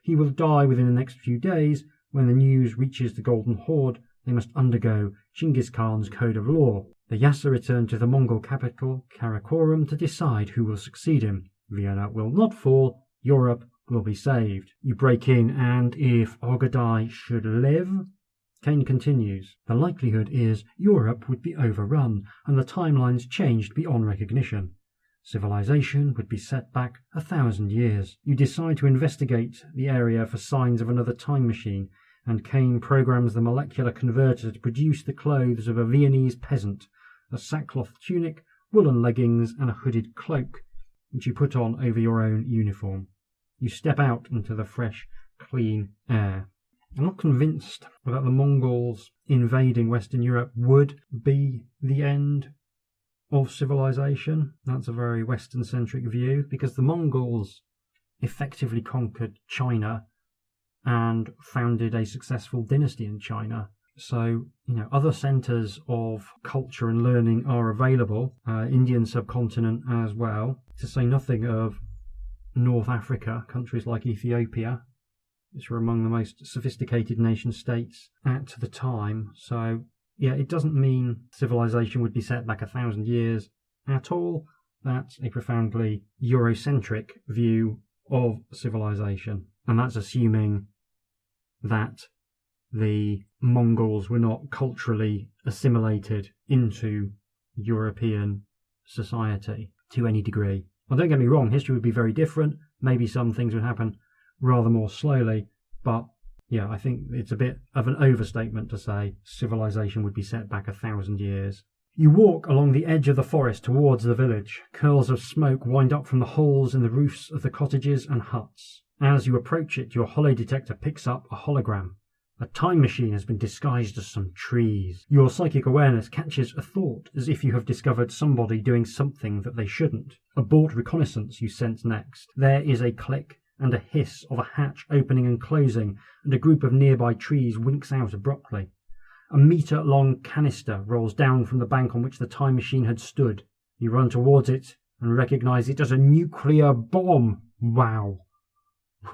He will die within the next few days. When the news reaches the Golden Horde, they must undergo Chinggis Khan's code of law. The Yasa return to the Mongol capital, Karakorum, to decide who will succeed him. Vienna will not fall. Europe will be saved. You break in, and if Ogadai should live... Kane continues, the likelihood is Europe would be overrun, and the timelines changed beyond recognition. Civilization would be set back 1,000 years. You decide to investigate the area for signs of another time machine, and Kane programs the molecular converter to produce the clothes of a Viennese peasant, a sackcloth tunic, woolen leggings, and a hooded cloak, which you put on over your own uniform. You step out into the fresh, clean air. I'm not convinced that the Mongols invading Western Europe would be the end of civilization. That's a very Western-centric view, because the Mongols effectively conquered China and founded a successful dynasty in China. So, other centres of culture and learning are available, Indian subcontinent as well, to say nothing of North Africa, countries like Ethiopia, which were among the most sophisticated nation-states at the time. So, yeah, it doesn't mean civilization would be set back 1,000 years at all. That's a profoundly Eurocentric view of civilization. And that's assuming that the Mongols were not culturally assimilated into European society to any degree. Well, don't get me wrong, history would be very different. Maybe some things would happen rather more slowly, but yeah, I think it's a bit of an overstatement to say civilization would be set back 1,000 years. You walk along the edge of the forest towards the village. Curls of smoke wind up from the holes in the roofs of the cottages and huts. As you approach it, your holo detector picks up a hologram. A time machine has been disguised as some trees. Your psychic awareness catches a thought, as if you have discovered somebody doing something that they shouldn't. Abort reconnaissance, you sense next. There is a click and a hiss of a hatch opening and closing, and a group of nearby trees winks out abruptly. A metre-long canister rolls down from the bank on which the time machine had stood. You run towards it and recognise it as a nuclear bomb. Wow.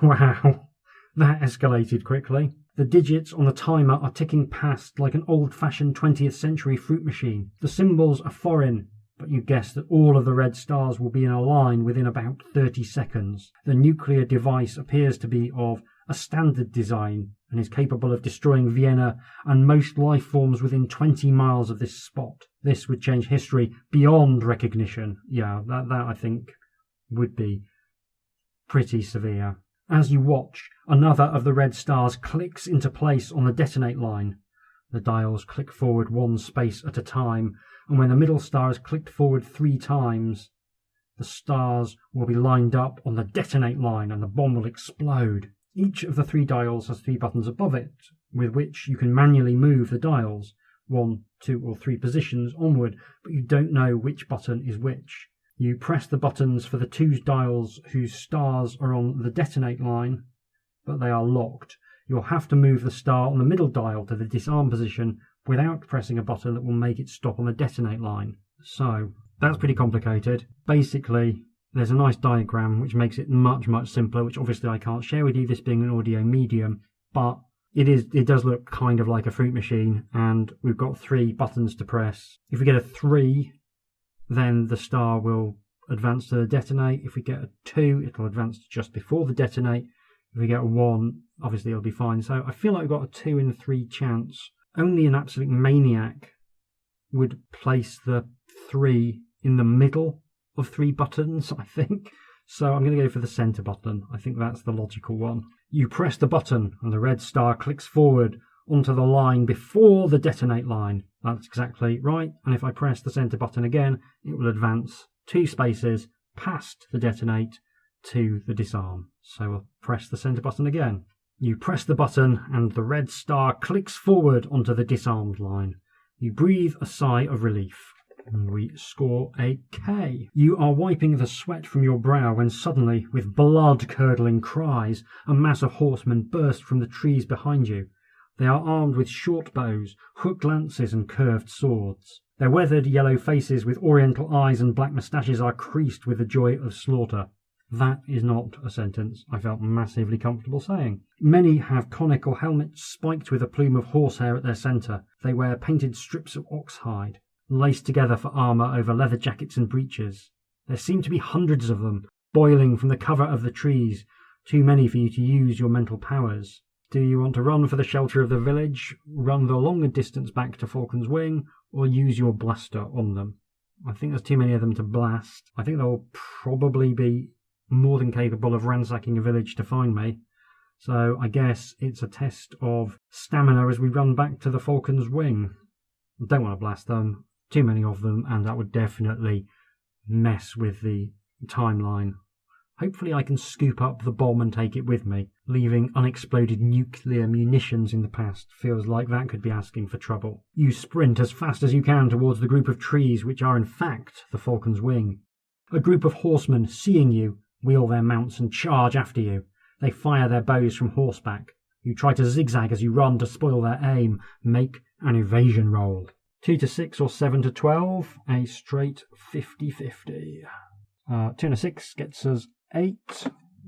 Wow. That escalated quickly. The digits on the timer are ticking past like an old-fashioned 20th century fruit machine. The symbols are foreign, but you guess that all of the red stars will be in a line within about 30 seconds. The nuclear device appears to be of a standard design and is capable of destroying Vienna and most life forms within 20 miles of this spot. This would change history beyond recognition. Yeah, that I think would be pretty severe. As you watch, another of the red stars clicks into place on the detonate line. The dials click forward one space at a time, and when the middle star is clicked forward 3 times, the stars will be lined up on the detonate line and the bomb will explode. Each of the 3 dials has 3 buttons above it, with which you can manually move the dials 1, 2 or 3 positions onward, but you don't know which button is which. You press the buttons for the 2 dials whose stars are on the detonate line, but they are locked. You'll have to move the star on the middle dial to the disarm position without pressing a button that will make it stop on the detonate line. So, that's pretty complicated. Basically, there's a nice diagram which makes it much, much simpler, which obviously I can't share with you, this being an audio medium, but it does look kind of like a fruit machine, and we've got 3 buttons to press. If we get a 3, then the star will advance to the detonate. If we get a 2, it'll advance just before the detonate. If we get a 1, obviously it'll be fine. So I feel like we've got a 2 in 3 chance. Only an absolute maniac would place the 3 in the middle of 3 buttons, I think. So I'm going to go for the centre button. I think that's the logical one. You press the button and the red star clicks forward onto the line before the detonate line. That's exactly right. And if I press the centre button again, it will advance 2 spaces past the detonate to the disarm. So we'll press the centre button again. You press the button and the red star clicks forward onto the disarmed line. You breathe a sigh of relief. And we score a K. You are wiping the sweat from your brow when suddenly, with blood-curdling cries, a mass of horsemen burst from the trees behind you. They are armed with short bows, hooked lances and curved swords. Their weathered yellow faces with oriental eyes and black moustaches are creased with the joy of slaughter. That is not a sentence I felt massively comfortable saying. Many have conical helmets spiked with a plume of horsehair at their centre. They wear painted strips of oxhide, laced together for armour over leather jackets and breeches. There seem to be hundreds of them, boiling from the cover of the trees, too many for you to use your mental powers. Do you want to run for the shelter of the village, run the longer distance back to Falcon's Wing, or use your blaster on them? I think there's too many of them to blast. I think they'll probably be more than capable of ransacking a village to find me. So I guess it's a test of stamina as we run back to the Falcon's Wing. I don't want to blast them. Too many of them, and that would definitely mess with the timeline. Hopefully I can scoop up the bomb and take it with me. Leaving unexploded nuclear munitions in the past feels like that could be asking for trouble. You sprint as fast as you can towards the group of trees which are in fact the Falcon's Wing. A group of horsemen, seeing you, wheel their mounts and charge after you. They fire their bows from horseback. You try to zigzag as you run to spoil their aim. Make an evasion roll. 2 to 6 or 7 to 12. A straight 50-50. 2 and a 6 gets us 8.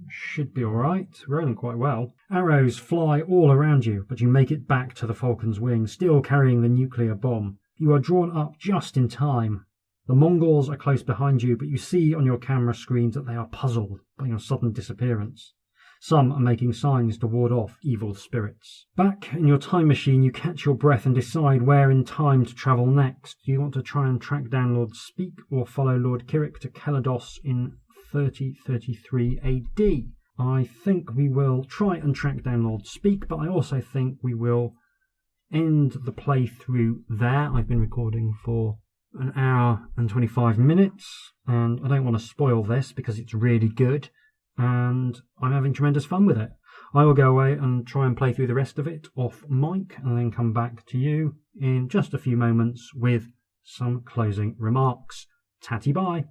Should be alright. Rolling quite well. Arrows fly all around you, but you make it back to the Falcon's Wing, still carrying the nuclear bomb. You are drawn up just in time. The Mongols are close behind you, but you see on your camera screens that they are puzzled by your sudden disappearance. Some are making signs to ward off evil spirits. Back in your time machine, you catch your breath and decide where in time to travel next. Do you want to try and track down Lord Speak or follow Lord Kirik to Kelados in 3033 AD? I think we will try and track down Lord Speak, but I also think we will end the playthrough there. I've been recording for an hour and 25 minutes, and I don't want to spoil this because it's really good, and I'm having tremendous fun with it. I will go away and try and play through the rest of it off mic, and then come back to you in just a few moments with some closing remarks. Tatty bye.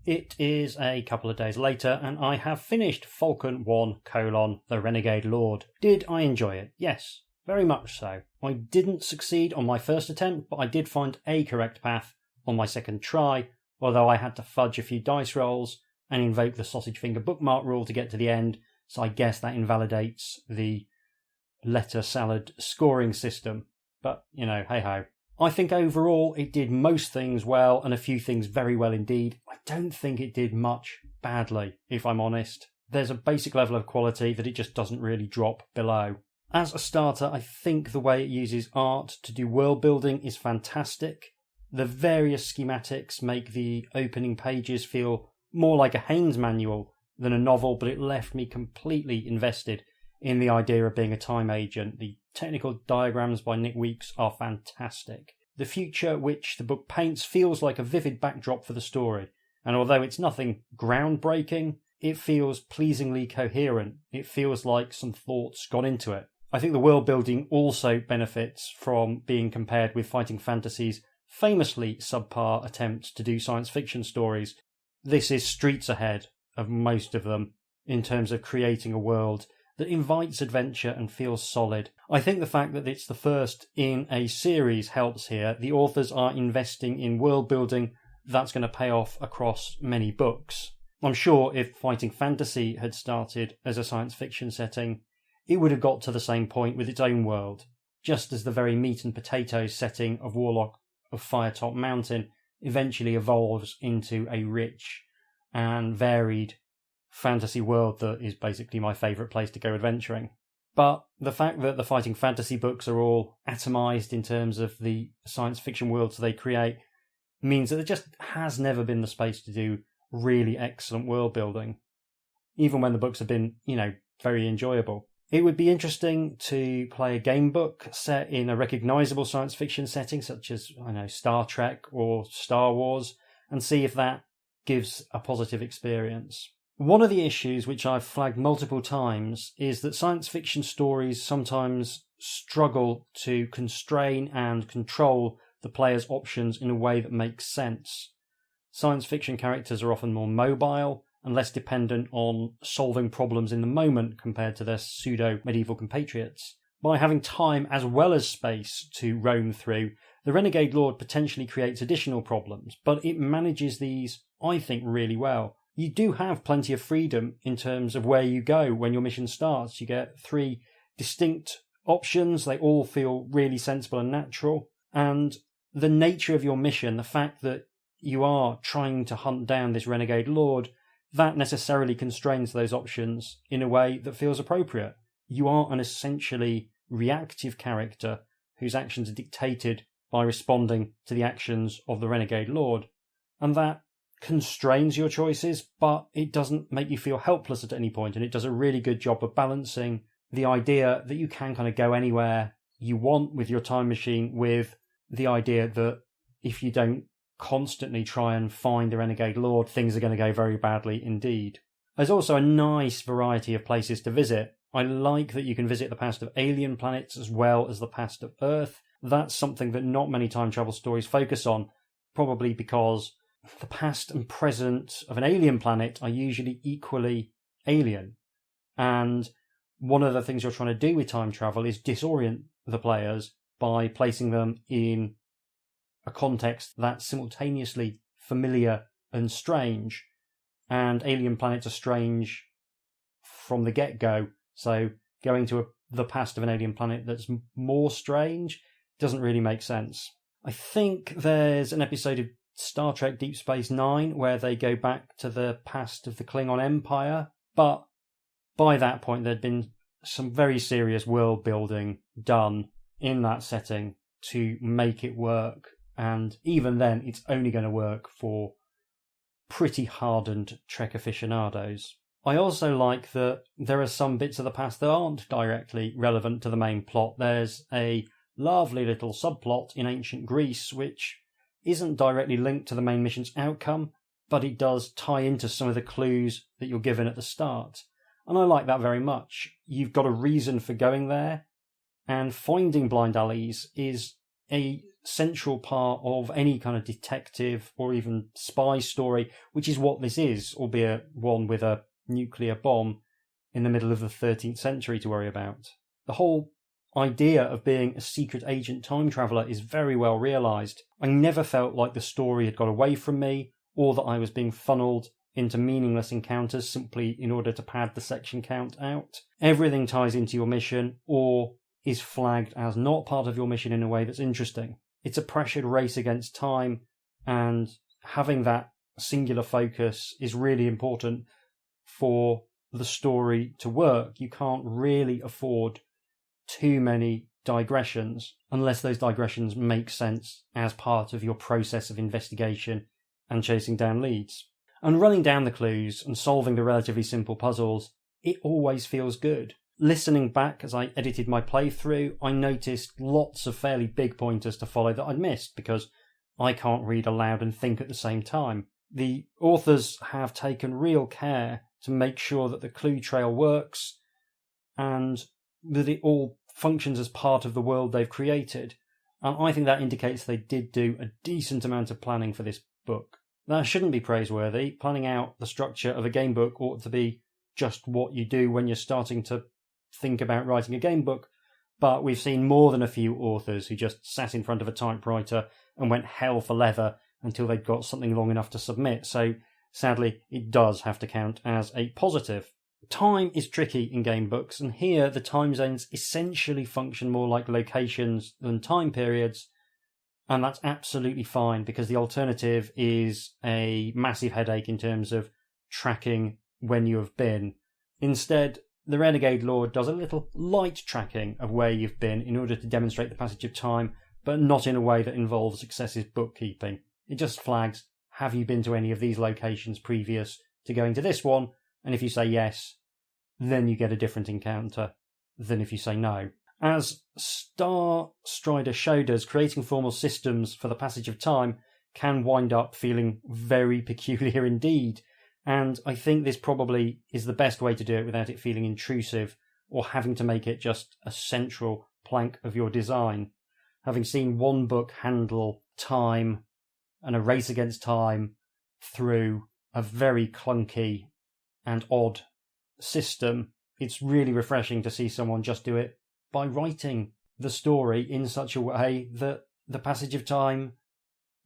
It is a couple of days later, and I have finished Falcon 1: The Renegade Lord. Did I enjoy it? Yes. Very much so. I didn't succeed on my first attempt, but I did find a correct path on my second try, although I had to fudge a few dice rolls and invoke the sausage finger bookmark rule to get to the end, so I guess that invalidates the letter salad scoring system. But, you know, hey-ho. I think overall it did most things well and a few things very well indeed. I don't think it did much badly, if I'm honest. There's a basic level of quality that it just doesn't really drop below. As a starter, I think the way it uses art to do world building is fantastic. The various schematics make the opening pages feel more like a Haynes manual than a novel, but it left me completely invested in the idea of being a time agent. The technical diagrams by Nick Weeks are fantastic. The future which the book paints feels like a vivid backdrop for the story, and although it's nothing groundbreaking, it feels pleasingly coherent. It feels like some thoughts got into it. I think the world building also benefits from being compared with Fighting Fantasy's famously subpar attempts to do science fiction stories. This is streets ahead of most of them in terms of creating a world that invites adventure and feels solid. I think the fact that it's the first in a series helps here. The authors are investing in world building that's going to pay off across many books. I'm sure if Fighting Fantasy had started as a science fiction setting, it would have got to the same point with its own world, just as the very meat and potatoes setting of Warlock of Firetop Mountain eventually evolves into a rich and varied fantasy world that is basically my favourite place to go adventuring. But the fact that the Fighting Fantasy books are all atomised in terms of the science fiction worlds they create means that there just has never been the space to do really excellent world building, even when the books have been, very enjoyable. It would be interesting to play a game book set in a recognisable science fiction setting, such as, Star Trek or Star Wars, and see if that gives a positive experience. One of the issues which I've flagged multiple times is that science fiction stories sometimes struggle to constrain and control the player's options in a way that makes sense. Science fiction characters are often more mobile and less dependent on solving problems in the moment compared to their pseudo-medieval compatriots. by having time as well as space to roam through, the Renegade Lord potentially creates additional problems, but it manages these, I think, really well. You do have plenty of freedom in terms of where you go when your mission starts. You get 3 distinct options. They all feel really sensible and natural. And the nature of your mission, the fact that you are trying to hunt down this Renegade Lord, that necessarily constrains those options in a way that feels appropriate. You are an essentially reactive character whose actions are dictated by responding to the actions of the Renegade Lord. And that constrains your choices, but it doesn't make you feel helpless at any point, and it does a really good job of balancing the idea that you can kind of go anywhere you want with your time machine with the idea that if you don't constantly try and find the Renegade Lord, things are going to go very badly indeed. There's also a nice variety of places to visit. I like that you can visit the past of alien planets as well as the past of Earth. That's something that not many time travel stories focus on, probably because the past and present of an alien planet are usually equally alien. And one of the things you're trying to do with time travel is disorient the players by placing them in a context that's simultaneously familiar and strange. And alien planets are strange from the get-go. So going to the past of an alien planet that's more strange doesn't really make sense. I think there's an episode of Star Trek Deep Space Nine where they go back to the past of the Klingon Empire, but by that point there'd been some very serious world building done in that setting to make it work, and even then it's only going to work for pretty hardened Trek aficionados. I also like that there are some bits of the past that aren't directly relevant to the main plot. There's a lovely little subplot in ancient Greece which isn't directly linked to the main mission's outcome, but it does tie into some of the clues that you're given at the start. And I like that very much. You've got a reason for going there, and finding blind alleys is a central part of any kind of detective or even spy story, which is what this is, albeit one with a nuclear bomb in the middle of the 13th century to worry about. The whole idea of being a secret agent time traveller is very well realised. I never felt like the story had got away from me, or that I was being funneled into meaningless encounters simply in order to pad the section count out. Everything ties into your mission, or is flagged as not part of your mission in a way that's interesting. It's a pressured race against time, and having that singular focus is really important for the story to work. You can't really afford too many digressions unless those digressions make sense as part of your process of investigation and chasing down leads. And running down the clues and solving the relatively simple puzzles, it always feels good. Listening back as I edited my playthrough, I noticed lots of fairly big pointers to follow that I'd missed because I can't read aloud and think at the same time. The authors have taken real care to make sure that the clue trail works and that it all functions as part of the world they've created. And I think that indicates they did do a decent amount of planning for this book. That shouldn't be praiseworthy. Planning out the structure of a game book ought to be just what you do when you're starting to think about writing a game book, but we've seen more than a few authors who just sat in front of a typewriter and went hell for leather until they'd got something long enough to submit, so sadly it does have to count as a positive. Time is tricky in game books, and here the time zones essentially function more like locations than time periods, and that's absolutely fine because the alternative is a massive headache in terms of tracking when you have been. Instead, the Renegade Lord does a little light tracking of where you've been in order to demonstrate the passage of time, but not in a way that involves excessive bookkeeping. It just flags, have you been to any of these locations previous to going to this one? And if you say yes, then you get a different encounter than if you say no. As Star Strider showed us, creating formal systems for the passage of time can wind up feeling very peculiar indeed, and I think this probably is the best way to do it without it feeling intrusive or having to make it just a central plank of your design. Having seen one book handle time and a race against time through a very clunky and odd system, it's really refreshing to see someone just do it by writing the story in such a way that the passage of time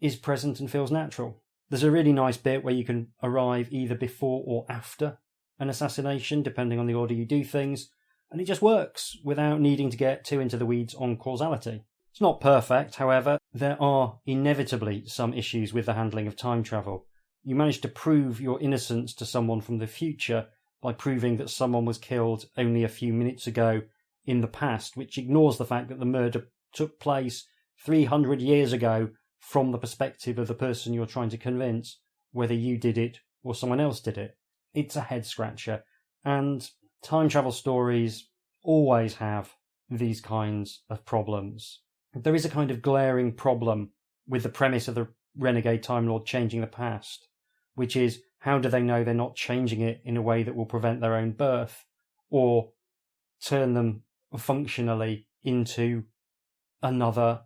is present and feels natural. There's a really nice bit where you can arrive either before or after an assassination, depending on the order you do things, and it just works without needing to get too into the weeds on causality. It's not perfect, however. There are inevitably some issues with the handling of time travel. You manage to prove your innocence to someone from the future by proving that someone was killed only a few minutes ago in the past, which ignores the fact that the murder took place 300 years ago from the perspective of the person you're trying to convince, whether you did it or someone else did it. It's a head-scratcher, and time travel stories always have these kinds of problems. There is a kind of glaring problem with the premise of the Renegade Time Lord changing the past, which is, how do they know they're not changing it in a way that will prevent their own birth, or turn them functionally into another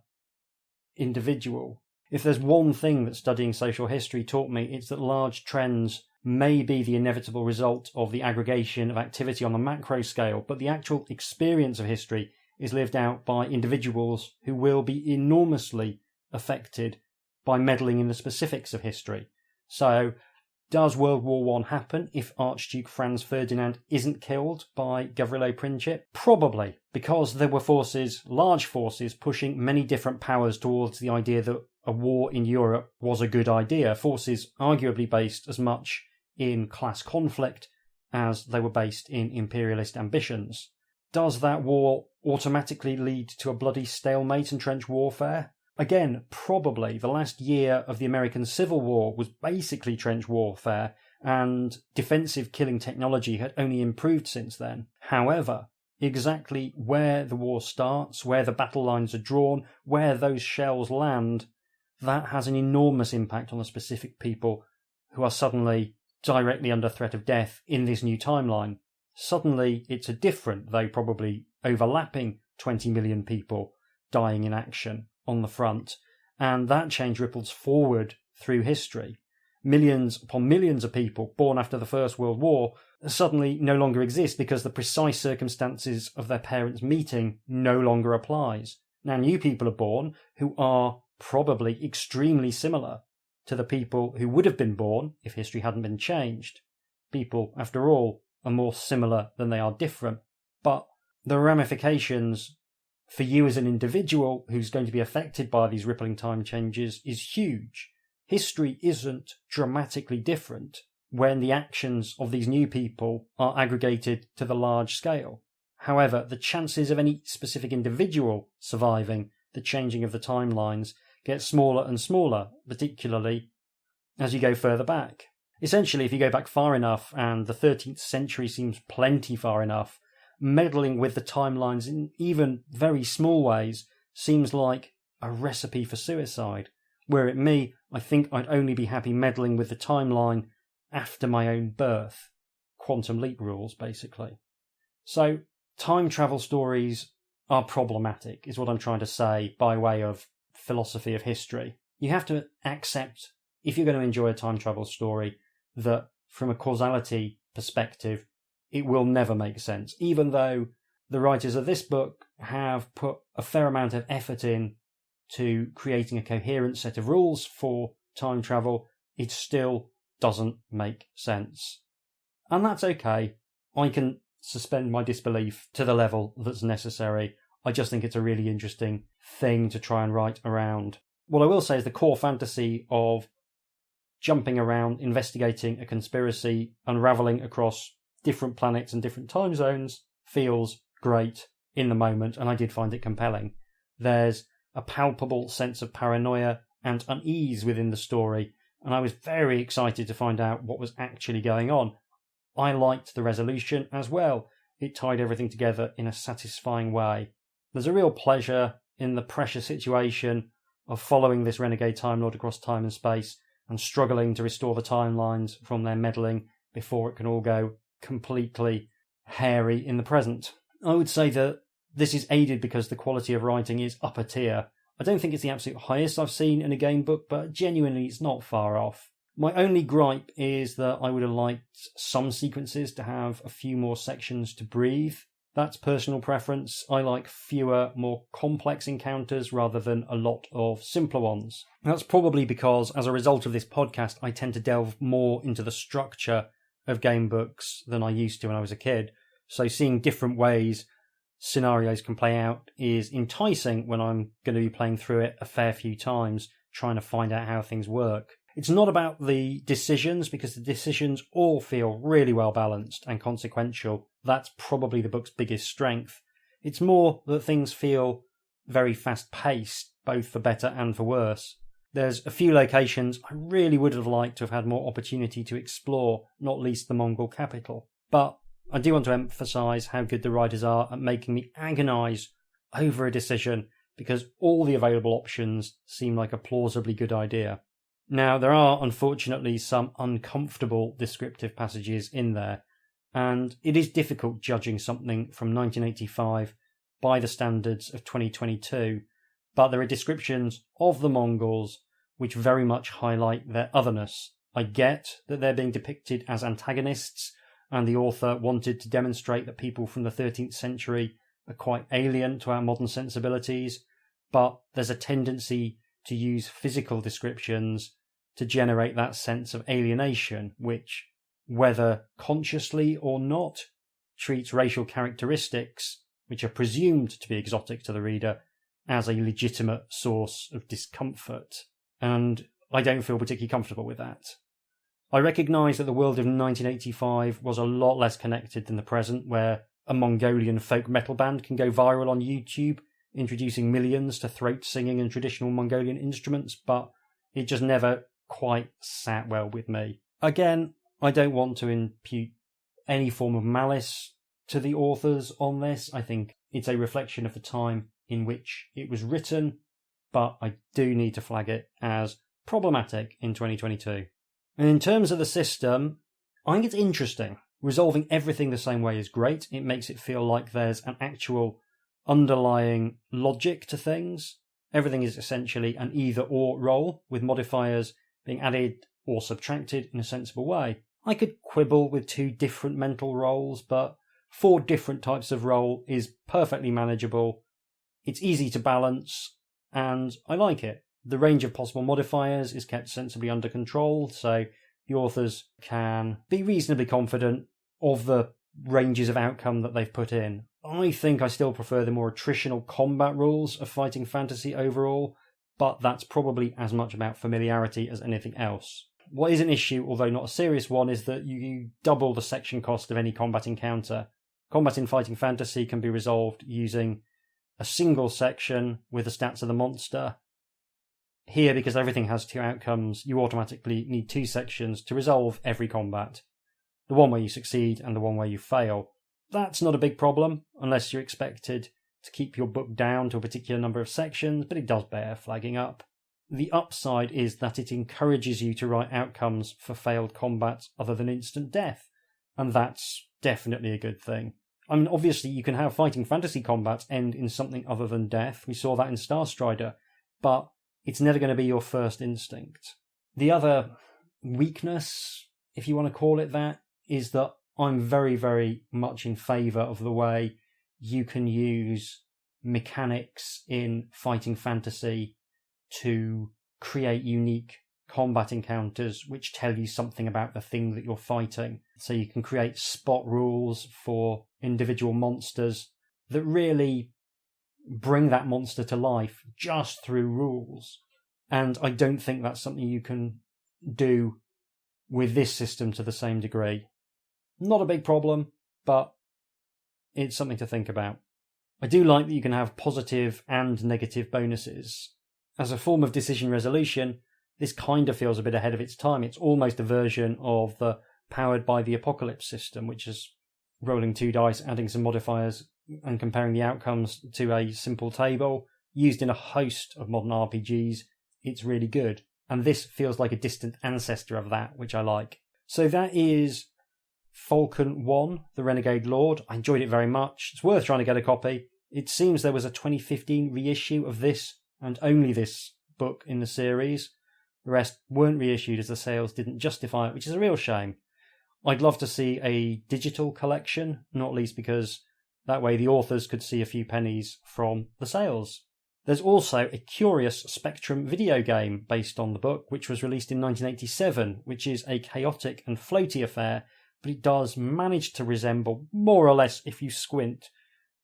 individual? If there's one thing that studying social history taught me, it's that large trends may be the inevitable result of the aggregation of activity on the macro scale, but the actual experience of history is lived out by individuals who will be enormously affected by meddling in the specifics of history. So, does World War I happen if Archduke Franz Ferdinand isn't killed by Gavrilo Princip? Probably, because there were forces, large forces, pushing many different powers towards the idea that a war in Europe was a good idea. Forces arguably based as much in class conflict as they were based in imperialist ambitions. Does that war automatically lead to a bloody stalemate and trench warfare? Again, probably. The last year of the American Civil War was basically trench warfare, and defensive killing technology had only improved since then. However, exactly where the war starts, where the battle lines are drawn, where those shells land, that has an enormous impact on the specific people who are suddenly directly under threat of death in this new timeline. Suddenly, it's a different, though probably overlapping, 20 million people dying in action on the front, and that change ripples forward through history. Millions upon millions of people born after the First World War suddenly no longer exist because the precise circumstances of their parents' meeting no longer applies. Now new people are born who are probably extremely similar to the people who would have been born if history hadn't been changed. People, after all, are more similar than they are different, but the ramifications for you as an individual who's going to be affected by these rippling time changes is huge. History isn't dramatically different when the actions of these new people are aggregated to the large scale. However, the chances of any specific individual surviving the changing of the timelines get smaller and smaller, particularly as you go further back. Essentially, if you go back far enough, and the 13th century seems plenty far enough, meddling with the timelines in even very small ways seems like a recipe for suicide. Were it me, I think I'd only be happy meddling with the timeline after my own birth. Quantum leap rules, basically. So, time travel stories are problematic, is what I'm trying to say by way of philosophy of history. You have to accept, if you're going to enjoy a time travel story, that from a causality perspective, it will never make sense. Even though the writers of this book have put a fair amount of effort in to creating a coherent set of rules for time travel, it still doesn't make sense. And that's okay. I can suspend my disbelief to the level that's necessary. I just think it's a really interesting thing to try and write around. What I will say is the core fantasy of jumping around, investigating a conspiracy, unravelling across different planets and different time zones feels great in the moment, and I did find it compelling. There's a palpable sense of paranoia and unease within the story, and I was very excited to find out what was actually going on. I liked the resolution as well. It tied everything together in a satisfying way. There's a real pleasure in the pressure situation of following this renegade Time Lord across time and space and struggling to restore the timelines from their meddling before it can all go completely hairy in the present. I would say that this is aided because the quality of writing is upper tier. I don't think it's the absolute highest I've seen in a game book, but genuinely it's not far off. My only gripe is that I would have liked some sequences to have a few more sections to breathe. That's personal preference. I like fewer, more complex encounters rather than a lot of simpler ones. That's probably because, as a result of this podcast, I tend to delve more into the structure of game books than I used to when I was a kid. So seeing different ways scenarios can play out is enticing when I'm going to be playing through it a fair few times, trying to find out how things work. It's not about the decisions, because the decisions all feel really well balanced and consequential. That's probably the book's biggest strength. It's more that things feel very fast-paced, both for better and for worse. There's a few locations I really would have liked to have had more opportunity to explore, not least the Mongol capital. But I do want to emphasise how good the writers are at making me agonise over a decision, because all the available options seem like a plausibly good idea. Now, there are unfortunately some uncomfortable descriptive passages in there, and it is difficult judging something from 1985 by the standards of 2022, but there are descriptions of the Mongols which very much highlight their otherness. I get that they're being depicted as antagonists, and the author wanted to demonstrate that people from the 13th century are quite alien to our modern sensibilities, but there's a tendency to use physical descriptions to generate that sense of alienation, which, whether consciously or not, treats racial characteristics, which are presumed to be exotic to the reader, as a legitimate source of discomfort. And I don't feel particularly comfortable with that. I recognise that the world of 1985 was a lot less connected than the present, where a Mongolian folk metal band can go viral on YouTube, introducing millions to throat singing and traditional Mongolian instruments, but it just never quite sat well with me. Again, I don't want to impute any form of malice to the authors on this. I think it's a reflection of the time in which it was written, but I do need to flag it as problematic in 2022. And in terms of the system, I think it's interesting. Resolving everything the same way is great. It makes it feel like there's an actual underlying logic to things. Everything is essentially an either-or role, with modifiers being added or subtracted in a sensible way. I could quibble with 2 different mental roles, but 4 different types of role is perfectly manageable. It's easy to balance, and I like it. The range of possible modifiers is kept sensibly under control, so the authors can be reasonably confident of the ranges of outcome that they've put in. I think I still prefer the more attritional combat rules of fighting fantasy overall, but that's probably as much about familiarity as anything else. What is an issue, although not a serious one, is that you double the section cost of any combat encounter. Combat in fighting fantasy can be resolved using a single section with the stats of the monster. Here, because everything has 2 outcomes, you automatically need 2 sections to resolve every combat. The one where you succeed and the one where you fail. That's not a big problem, unless you're expected to keep your book down to a particular number of sections, but it does bear flagging up. The upside is that it encourages you to write outcomes for failed combat other than instant death, and that's definitely a good thing. I mean, obviously you can have fighting fantasy combat end in something other than death. We saw that in Starstrider, but it's never going to be your first instinct. The other weakness, if you want to call it that, is that I'm very, very much in favour of the way you can use mechanics in fighting fantasy to create unique combat encounters which tell you something about the thing that you're fighting. So you can create spot rules for individual monsters that really bring that monster to life just through rules. And I don't think that's something you can do with this system to the same degree. Not a big problem, but it's something to think about. I do like that you can have positive and negative bonuses. As a form of decision resolution, this kind of feels a bit ahead of its time. It's almost a version of the Powered by the Apocalypse system, which is rolling 2 dice, adding some modifiers, and comparing the outcomes to a simple table. Used in a host of modern RPGs, it's really good. And this feels like a distant ancestor of that, which I like. So that is Falcon 1, The Renegade Lord. I enjoyed it very much. It's worth trying to get a copy. It seems there was a 2015 reissue of this, and only this book in the series. The rest weren't reissued as the sales didn't justify it, which is a real shame. I'd love to see a digital collection, not least because That way the authors could see a few pennies from the sales. There's also a curious Spectrum video game based on the book, which was released in 1987, which is a chaotic and floaty affair, but it does manage to resemble, more or less if you squint,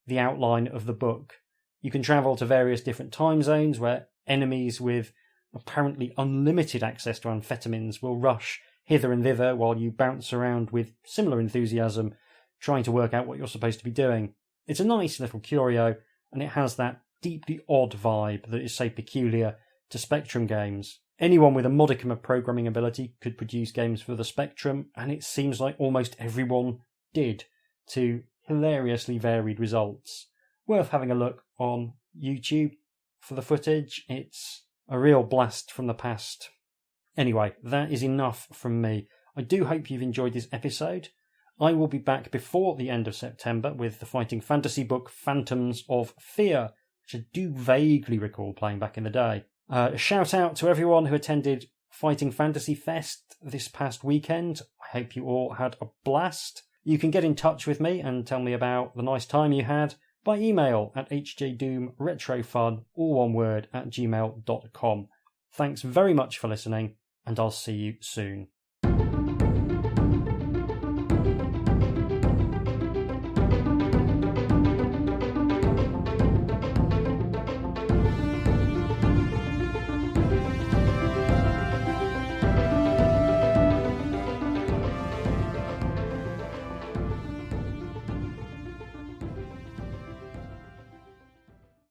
the outline of the book. You can travel to various different time zones where enemies with apparently unlimited access to amphetamines will rush hither and thither while you bounce around with similar enthusiasm, trying to work out what you're supposed to be doing. It's a nice little curio, and it has that deeply odd vibe that is so peculiar to Spectrum games. Anyone with a modicum of programming ability could produce games for the Spectrum, and it seems like almost everyone did, to hilariously varied results. Worth having a look on YouTube for the footage. It's a real blast from the past. Anyway, that is enough from me. I do hope you've enjoyed this episode. I will be back before the end of September with the fighting fantasy book Phantoms of Fear, which I do vaguely recall playing back in the day. A shout out to everyone who attended Fighting Fantasy Fest this past weekend. I hope you all had a blast. You can get in touch with me and tell me about the nice time you had by email at hjdoomretrofun, all one word, @gmail.com. Thanks very much for listening, and I'll see you soon.